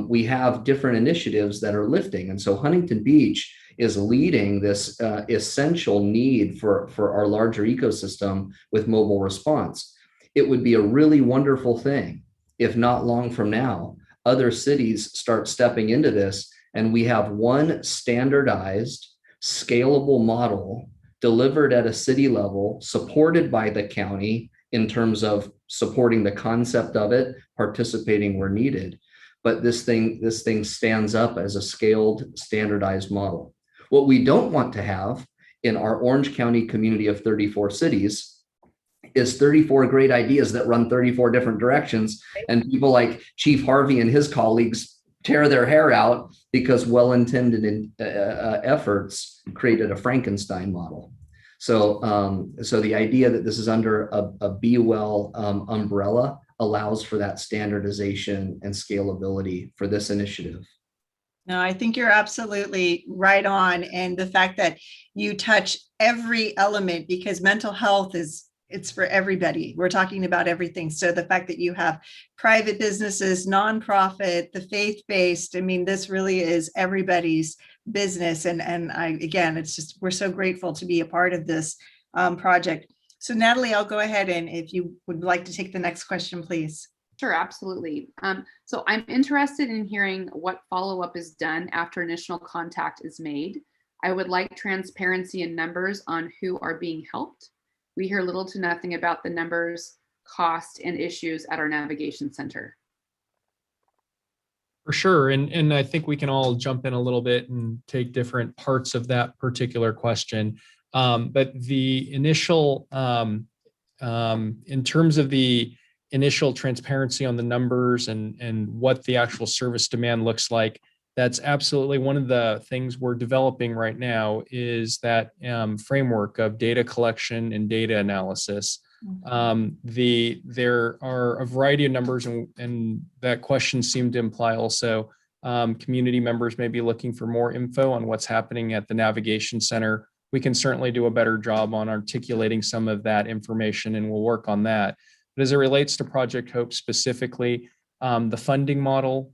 we have different initiatives that are lifting. And so Huntington Beach is leading this essential need for our larger ecosystem with mobile response. It would be a really wonderful thing if not long from now, other cities start stepping into this and we have one standardized, scalable model delivered at a city level, supported by the county in terms of supporting the concept of it, participating where needed. But this thing stands up as a scaled, standardized model. What we don't want to have in our Orange County community of 34 cities is 34 great ideas that run 34 different directions, and people like Chief Harvey and his colleagues tear their hair out because well-intended efforts created a Frankenstein model. So the idea that this is under a Be Well umbrella allows for that standardization and scalability for this initiative. No, I think you're absolutely right on. And the fact that you touch every element, because mental health it's for everybody. We're talking about everything. So the fact that you have private businesses, nonprofit, the faith-based, I mean, this really is everybody's business. And again, it's just, we're so grateful to be a part of this project. So Natalie, I'll go ahead, and if you would like to take the next question, please. Sure, absolutely. So I'm interested in hearing what follow-up is done after initial contact is made. I would like transparency in numbers on who are being helped. We hear little to nothing about the numbers, cost, and issues at our navigation center. For sure. And I think we can all jump in a little bit and take different parts of that particular question. But the initial, in terms of the initial transparency on the numbers and what the actual service demand looks like, that's absolutely one of the things we're developing right now, is that framework of data collection and data analysis. There are a variety of numbers, and that question seemed to imply also community members may be looking for more info on what's happening at the navigation center. We can certainly do a better job on articulating some of that information, and we'll work on that. But as it relates to Project Hope specifically, the funding model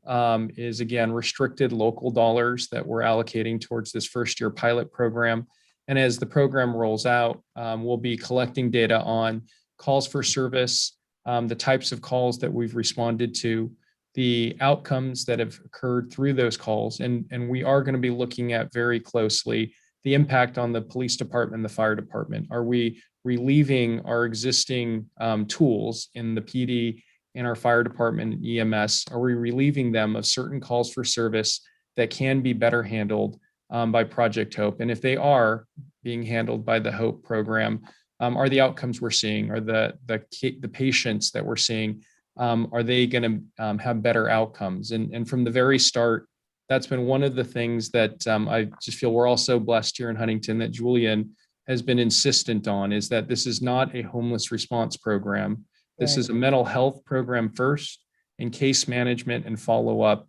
is, again, restricted local dollars that we're allocating towards this first year pilot program. And as the program rolls out, we'll be collecting data on calls for service, the types of calls that we've responded to, the outcomes that have occurred through those calls. And we are going to be looking at very closely the impact on the police department, the fire department. Are we relieving our existing tools in the PD, in our fire department and EMS? Are we relieving them of certain calls for service that can be better handled by Project Hope? And if they are being handled by the Hope program, are the outcomes we're seeing, are the patients that we're seeing, are they going to have better outcomes? And from the very start, that's been one of the things that I just feel we're all so blessed here in Huntington that Julian has been insistent on, is that this is not a homeless response program. This is a mental health program first, and case management and follow-up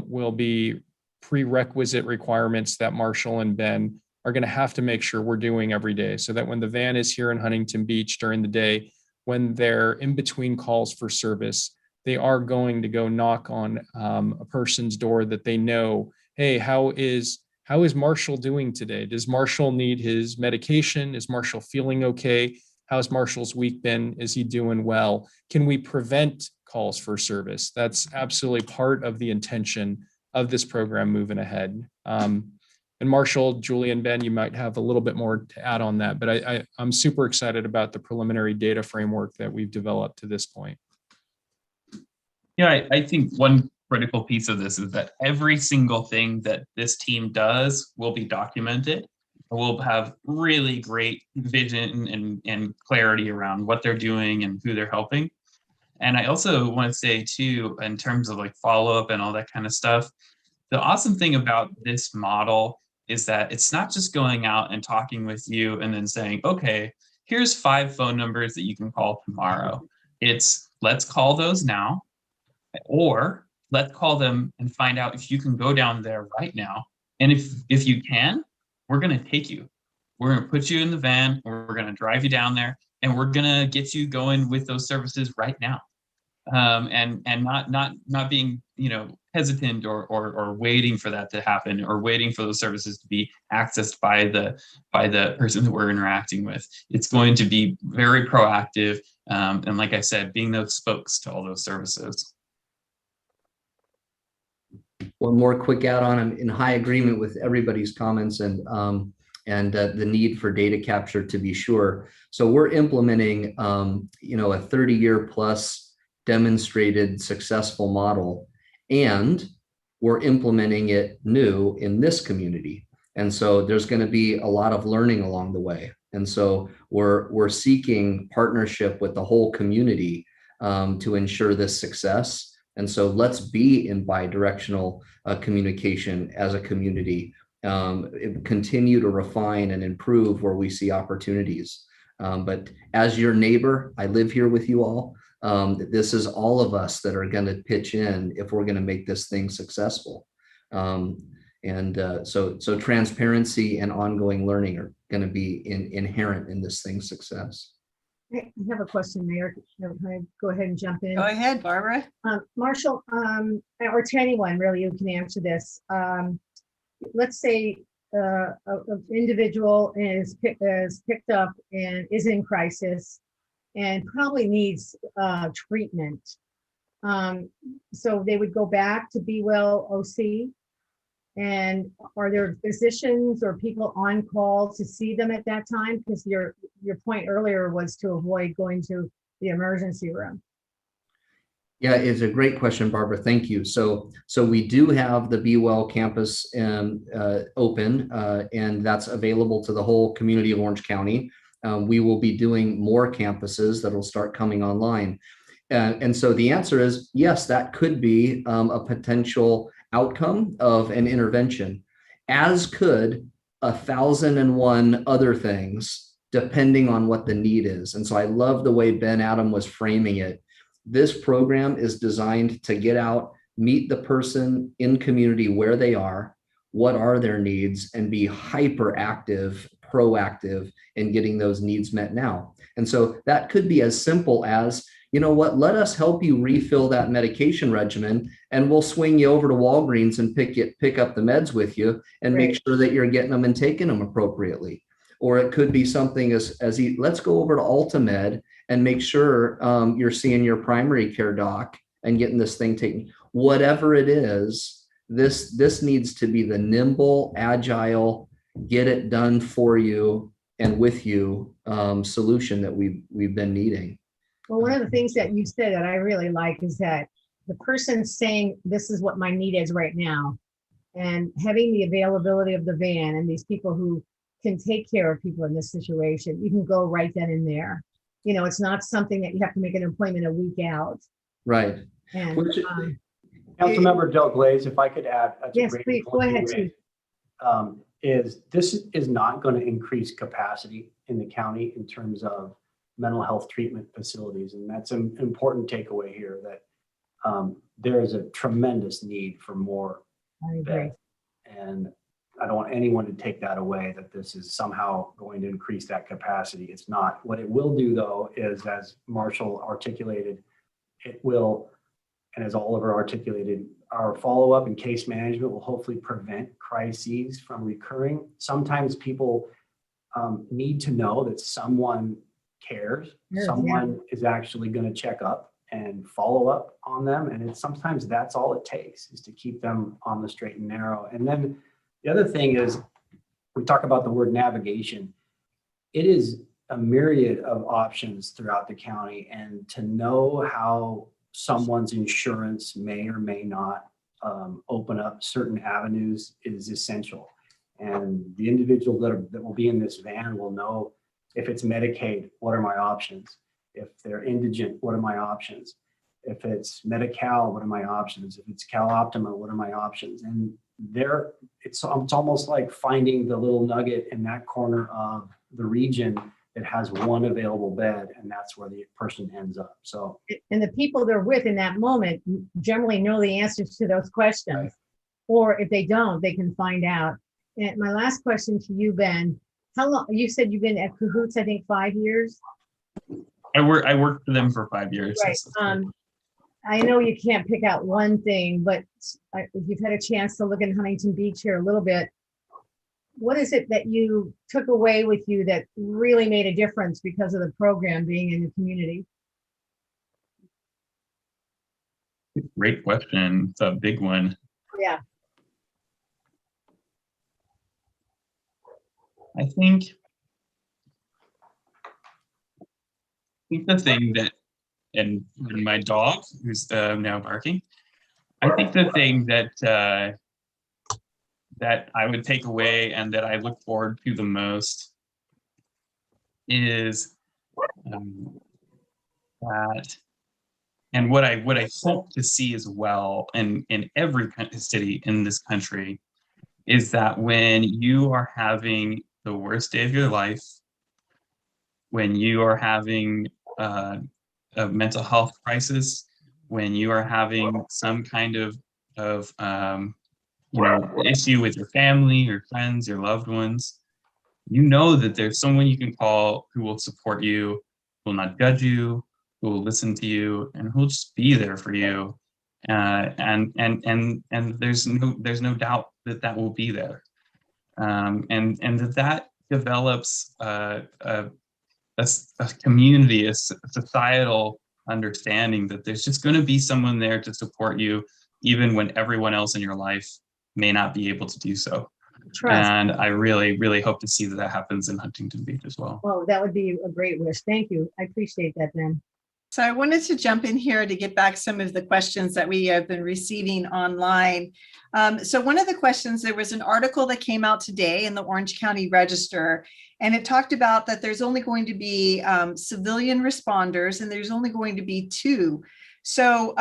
will be prerequisite requirements that Marshall and Ben are going to have to make sure we're doing every day, so that when the van is here in Huntington Beach during the day, when they're in between calls for service, they are going to go knock on a person's door that they know, hey, how is Marshall doing today? Does Marshall need his medication? Is Marshall feeling okay? How's Marshall's week been? Is he doing well? Can we prevent calls for service? That's absolutely part of the intention of this program moving ahead. And Marshall, Julian, Ben, you might have a little bit more to add on that, but I'm super excited about the preliminary data framework that we've developed to this point. Yeah, I think one critical piece of this is that every single thing that this team does will be documented. We'll have really great vision and clarity around what they're doing and who they're helping. And I also want to say too, in terms of like follow-up and all that kind of stuff, the awesome thing about this model is that it's not just going out and talking with you and then saying, okay, here's 5 phone numbers that you can call tomorrow. It's let's call those now, or let's call them and find out if you can go down there right now. And if you can, we're going to take you. We're going to put you in the van, or we're going to drive you down there, and we're going to get you going with those services right now. And not being, hesitant or waiting for that to happen, or waiting for those services to be accessed by the person that we're interacting with. It's going to be very proactive. And like I said, being those spokes to all those services. One more quick add-on. I'm in high agreement with everybody's comments and the need for data capture, to be sure. So we're implementing, a 30-year plus demonstrated successful model, and we're implementing it new in this community. And so there's going to be a lot of learning along the way. And so we're seeking partnership with the whole community to ensure this success. And so let's be in bi-directional communication as a community, continue to refine and improve where we see opportunities. But as your neighbor, I live here with you all. This is all of us that are going to pitch in if we're going to make this thing successful. So transparency and ongoing learning are going to be inherent in this thing's success. I have a question, Mayor. Can I go ahead and jump in? Go ahead, Barbara. Marshall, or to anyone really who can answer this. Let's say an individual is picked up and is in crisis and probably needs treatment. So they would go back to Be Well OC. And are there physicians or people on call to see them at that time? Because your point earlier was to avoid going to the emergency room. Yeah, it's a great question, Barbara. Thank you. So we do have the Be Well campus open, and that's available to the whole community of Orange County. We will be doing more campuses that will start coming online. And so the answer is yes, that could be a potential outcome of an intervention, as could 1,001 other things, depending on what the need is. And so I love the way Ben Adam was framing it. This program is designed to get out, meet the person in community where they are, what are their needs, and be hyperactive, proactive in getting those needs met now. And so that could be as simple as, you know what, let us help you refill that medication regimen, and we'll swing you over to Walgreens and pick up the meds with you and make sure that you're getting them and taking them appropriately. Or it could be something as let's go over to Ultimed and make sure you're seeing your primary care doc and getting this thing taken. Whatever it is, this needs to be the nimble, agile, get it done for you and with you solution that we've been needing. Well, one of the things that you said that I really like is that the person saying, this is what my need is right now, and having the availability of the van and these people who can take care of people in this situation. You can go right then and there. You know, it's not something that you have to make an appointment a week out. Right. And Which- Councilmember Del Glaze, if I could add. That's a yes, great please, point go you ahead, raised. Chief. Is this is not going to increase capacity in the county in terms of mental health treatment facilities. And that's an important takeaway here, that there is a tremendous need for more I agree. beds. And I don't want anyone to take that away, that this is somehow going to increase that capacity. It's not. What it will do, though, is, as Marshall articulated, it will, and as Oliver articulated, our follow-up and case management will hopefully prevent crises from recurring. Sometimes people need to know that someone cares, Yes, someone is actually going to check up and follow up on them. And it's sometimes that's all it takes, is to keep them on the straight and narrow. And then the other thing is, we talk about the word navigation. It is a myriad of options throughout the county, and to know how someone's insurance may or may not open up certain avenues is essential. And the individual that will be in this van will know, if it's Medicaid, what are my options? If they're indigent, what are my options? If it's Medi-Cal, what are my options? If it's Cal Optima, what are my options? And it's almost like finding the little nugget in that corner of the region that has one available bed, and that's where the person ends up. So, And the people they're with in that moment generally know the answers to those questions. Right. Or if they don't, they can find out. And my last question to you, Ben, how long, you said you've been at Cahoots, I think 5 years? I worked for them for 5 years. Right. I know you can't pick out one thing, but if you've had a chance to look at Huntington Beach here a little bit, what is it that you took away with you that really made a difference because of the program being in the community? Great question. It's a big one. Yeah. I think the thing that, and my dog, who's now barking, I think the thing that that I would take away and that I look forward to the most is that, and what I hope to see as well in every city in this country, is that when you are having the worst day of your life, when you are having a mental health crisis, when you are having some kind of issue with your family, your friends, your loved ones, you know that there's someone you can call who will support you, who will not judge you, who will listen to you, and who will just be there for you. And there's no doubt that will be there. And that develops a community, a societal understanding that there's just going to be someone there to support you, even when everyone else in your life may not be able to do so. Trust. And I really, really hope to see that happens in Huntington Beach as well. Oh, that would be a great wish. Thank you. I appreciate that, Ben. So I wanted to jump in here to get back some of the questions that we have been receiving online. So one of the questions, there was an article that came out today in the Orange County Register, and it talked about that there's only going to be civilian responders, and there's only going to be 2. So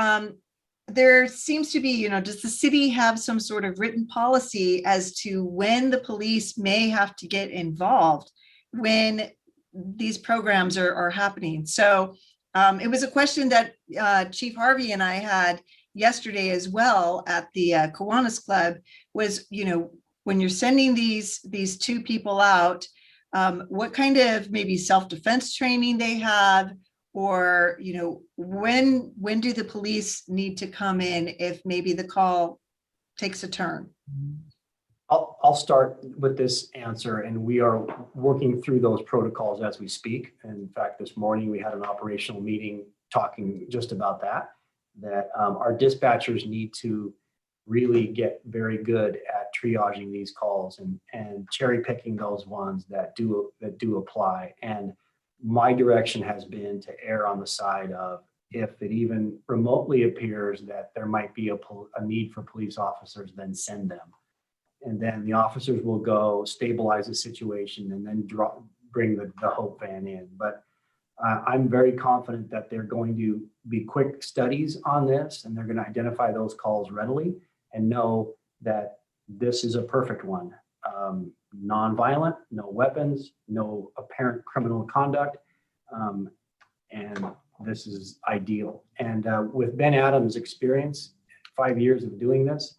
there seems to be, does the city have some sort of written policy as to when the police may have to get involved when these programs are happening? So it was a question that Chief Harvey and I had yesterday as well at the Kiwanis Club, was, when you're sending these 2 people out, what kind of maybe self-defense training they have, or, when do the police need to come in if maybe the call takes a turn? I'll start with this answer, and we are working through those protocols as we speak. In fact, this morning we had an operational meeting talking just about that our dispatchers need to really get very good at triaging these calls and cherry picking those ones that do apply. And my direction has been to err on the side of, if it even remotely appears that there might be a need for police officers, then send them. And then the officers will go stabilize the situation and then bring the hope van in. But I'm very confident that they're going to be quick studies on this, and they're going to identify those calls readily and know that this is a perfect one. Non-violent, no weapons, no apparent criminal conduct, and this is ideal. And with Ben Adams' experience, 5 years of doing this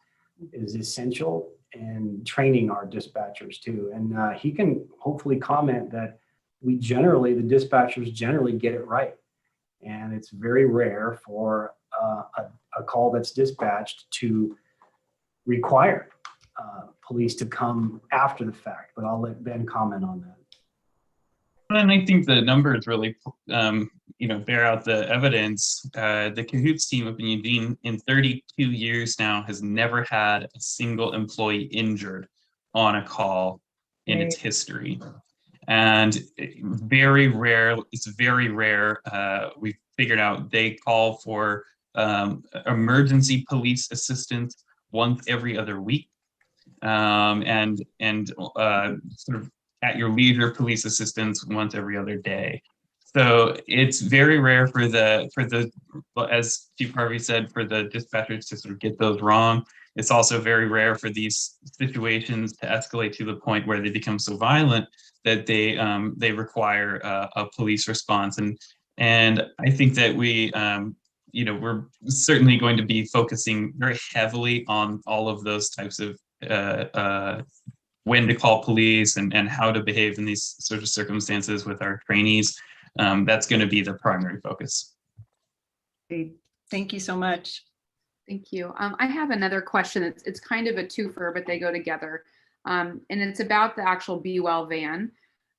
is essential, and training our dispatchers too. And he can hopefully comment that the dispatchers generally get it right. And it's very rare for a call that's dispatched to require police to come after the fact, but I'll let Ben comment on that. And I think the numbers really, bear out the evidence. The Cahoots team up in Eugene in 32 years now has never had a single employee injured on a call in its history. And very rare, it's very rare. We've figured out they call for emergency police assistance once every other week. And sort of at your leisure police assistance once every other day. So it's very rare for the, as Chief Harvey said, for the dispatchers to sort of get those wrong. It's also very rare for these situations to escalate to the point where they become so violent that they require a police response. And I think that we're certainly going to be focusing very heavily on all of those types of when to call police and how to behave in these sort of circumstances with our trainees. That's going to be the primary focus. Great. Thank you so much. Thank you. I have another question. It's kind of a twofer, but they go together. And it's about the actual Be Well van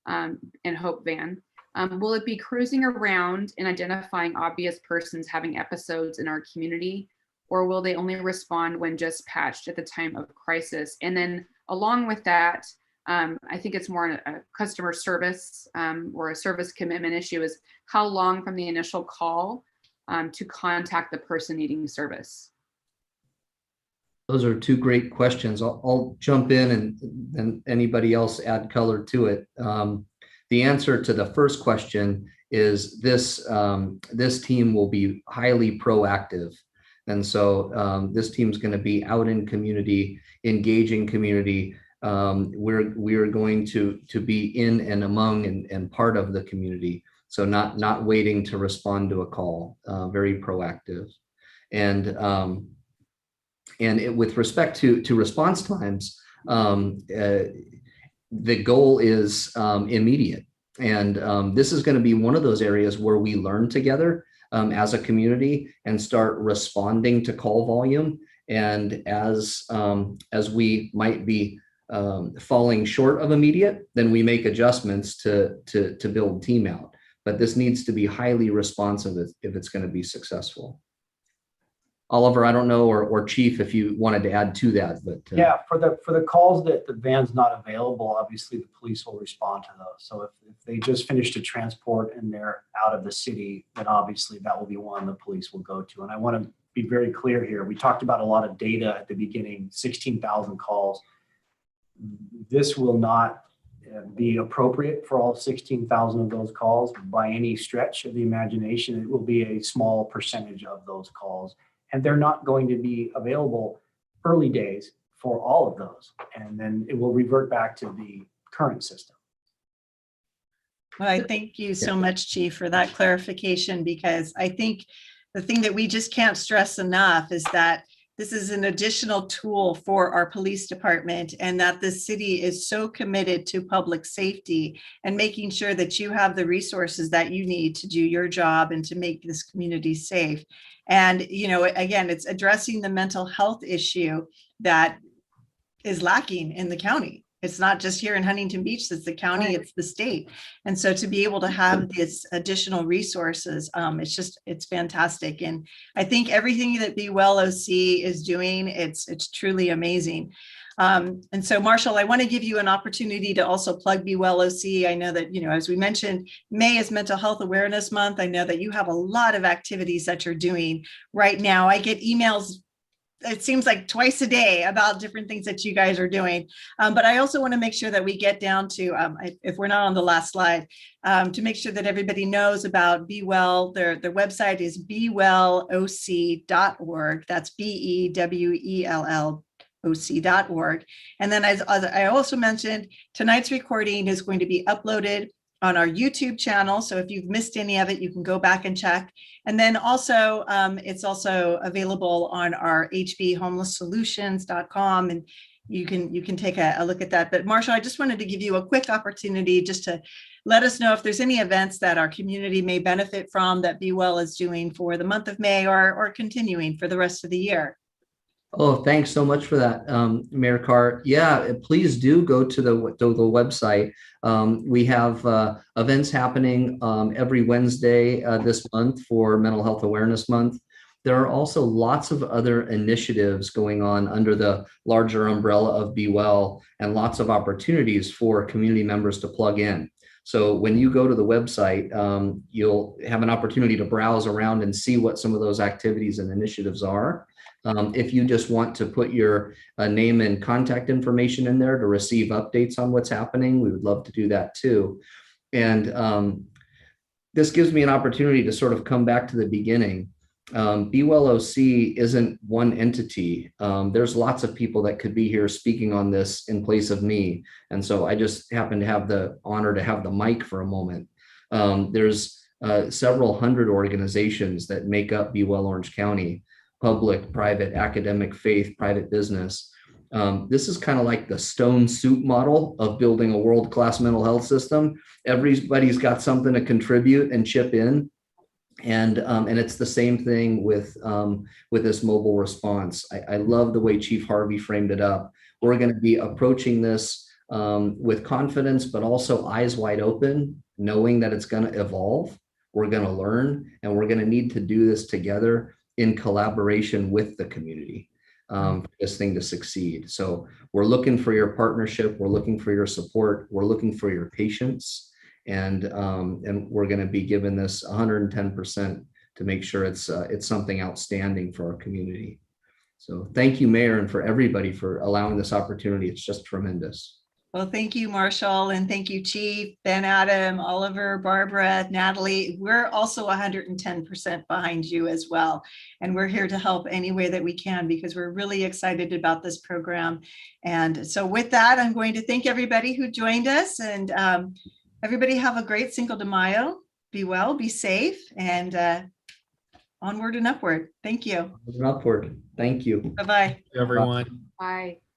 and Hope van. Will it be cruising around and identifying obvious persons having episodes in our community, or will they only respond when dispatched at the time of crisis? And then along with that, I think it's more a customer service or a service commitment issue is how long from the initial call to contact the person needing service? Those are two great questions. I'll jump in and anybody else add color to it. The answer to the first question is this team will be highly proactive. And so this team's going to be out in community, engaging community. We're going to be in and among and part of the community. So not waiting to respond to a call, very proactive. And with respect to response times, the goal is immediate. And this is going to be one of those areas where we learn together as a community and start responding to call volume. And as we might be falling short of immediate, then we make adjustments to build team out. But this needs to be highly responsive if it's going to be successful. Oliver, I don't know, or Chief, if you wanted to add to that, but yeah, for the calls that the van's not available, obviously the police will respond to those. So if they just finished a transport and they're out of the city, then obviously that will be one the police will go to. And I want to be very clear here. We talked about a lot of data at the beginning, 16,000 calls. This will not be appropriate for all 16,000 of those calls by any stretch of the imagination. It will be a small percentage of those calls. And they're not going to be available early days for all of those. And then it will revert back to the current system. Well, I thank you so much, Chief, for that clarification, because I think the thing that we just can't stress enough is that this is an additional tool for our police department, and that the city is so committed to public safety and making sure that you have the resources that you need to do your job and to make this community safe. And, you know, again, it's addressing the mental health issue that is lacking in the county. It's not just here in Huntington Beach, it's the county, it's the state. And so to be able to have this additional resources, it's fantastic. And I think everything that Be Well OC is doing, it's truly amazing. And so Marshall, I want to give you an opportunity to also plug Be Well OC. I know that, you know, as we mentioned, May is Mental Health Awareness Month. I know that you have a lot of activities that you're doing right now. I get emails it seems like twice a day about different things that you guys are doing. But I also want to make sure that we get down to, if we're not on the last slide, to make sure that everybody knows about Be Well. Their website is beweloc.org. That's BEWELL.org. And then as I also mentioned, tonight's recording is going to be uploaded on our YouTube channel. So if you've missed any of it, you can go back and check. And then also, it's also available on our hbhomelesssolutions.com, and you can take a look at that. But Marshall, I just wanted to give you a quick opportunity just to let us know if there's any events that our community may benefit from that Be Well is doing for the month of May or continuing for the rest of the year. Oh, thanks so much for that, Mayor Carr. Yeah, please do go to the website. We have events happening every Wednesday this month for Mental Health Awareness Month. There are also lots of other initiatives going on under the larger umbrella of Be Well, and lots of opportunities for community members to plug in. So when you go to the website, you'll have an opportunity to browse around and see what some of those activities and initiatives are. If you just want to put your name and contact information in there to receive updates on what's happening, we would love to do that too. And this gives me an opportunity to sort of come back to the beginning. Be Well OC isn't one entity. There's lots of people that could be here speaking on this in place of me. And so I just happen to have the honor to have the mic for a moment. There's several hundred organizations that make up Be Well Orange County. Public, private, academic, faith, private business. This is kind of like the stone soup model of building a world-class mental health system. Everybody's got something to contribute and chip in. And it's the same thing with this mobile response. I love the way Chief Harvey framed it up. We're going to be approaching this with confidence, but also eyes wide open, knowing that it's going to evolve. We're going to learn, and we're going to need to do this together in collaboration with the community for this thing to succeed. So we're looking for your partnership. We're looking for your support. We're looking for your patience. And we're going to be giving this 110% to make sure it's something outstanding for our community. So thank you, Mayor, and for everybody for allowing this opportunity. It's just tremendous. Well, thank you, Marshall, and thank you, Chief, Ben, Adam, Oliver, Barbara, Natalie. We're also 110% behind you as well. And we're here to help any way that we can, because we're really excited about this program. And so with that, I'm going to thank everybody who joined us, and everybody have a great Cinco de Mayo. Be well, be safe, and onward and upward. Thank you. Upward. Thank you. Bye-bye. Everyone. Bye.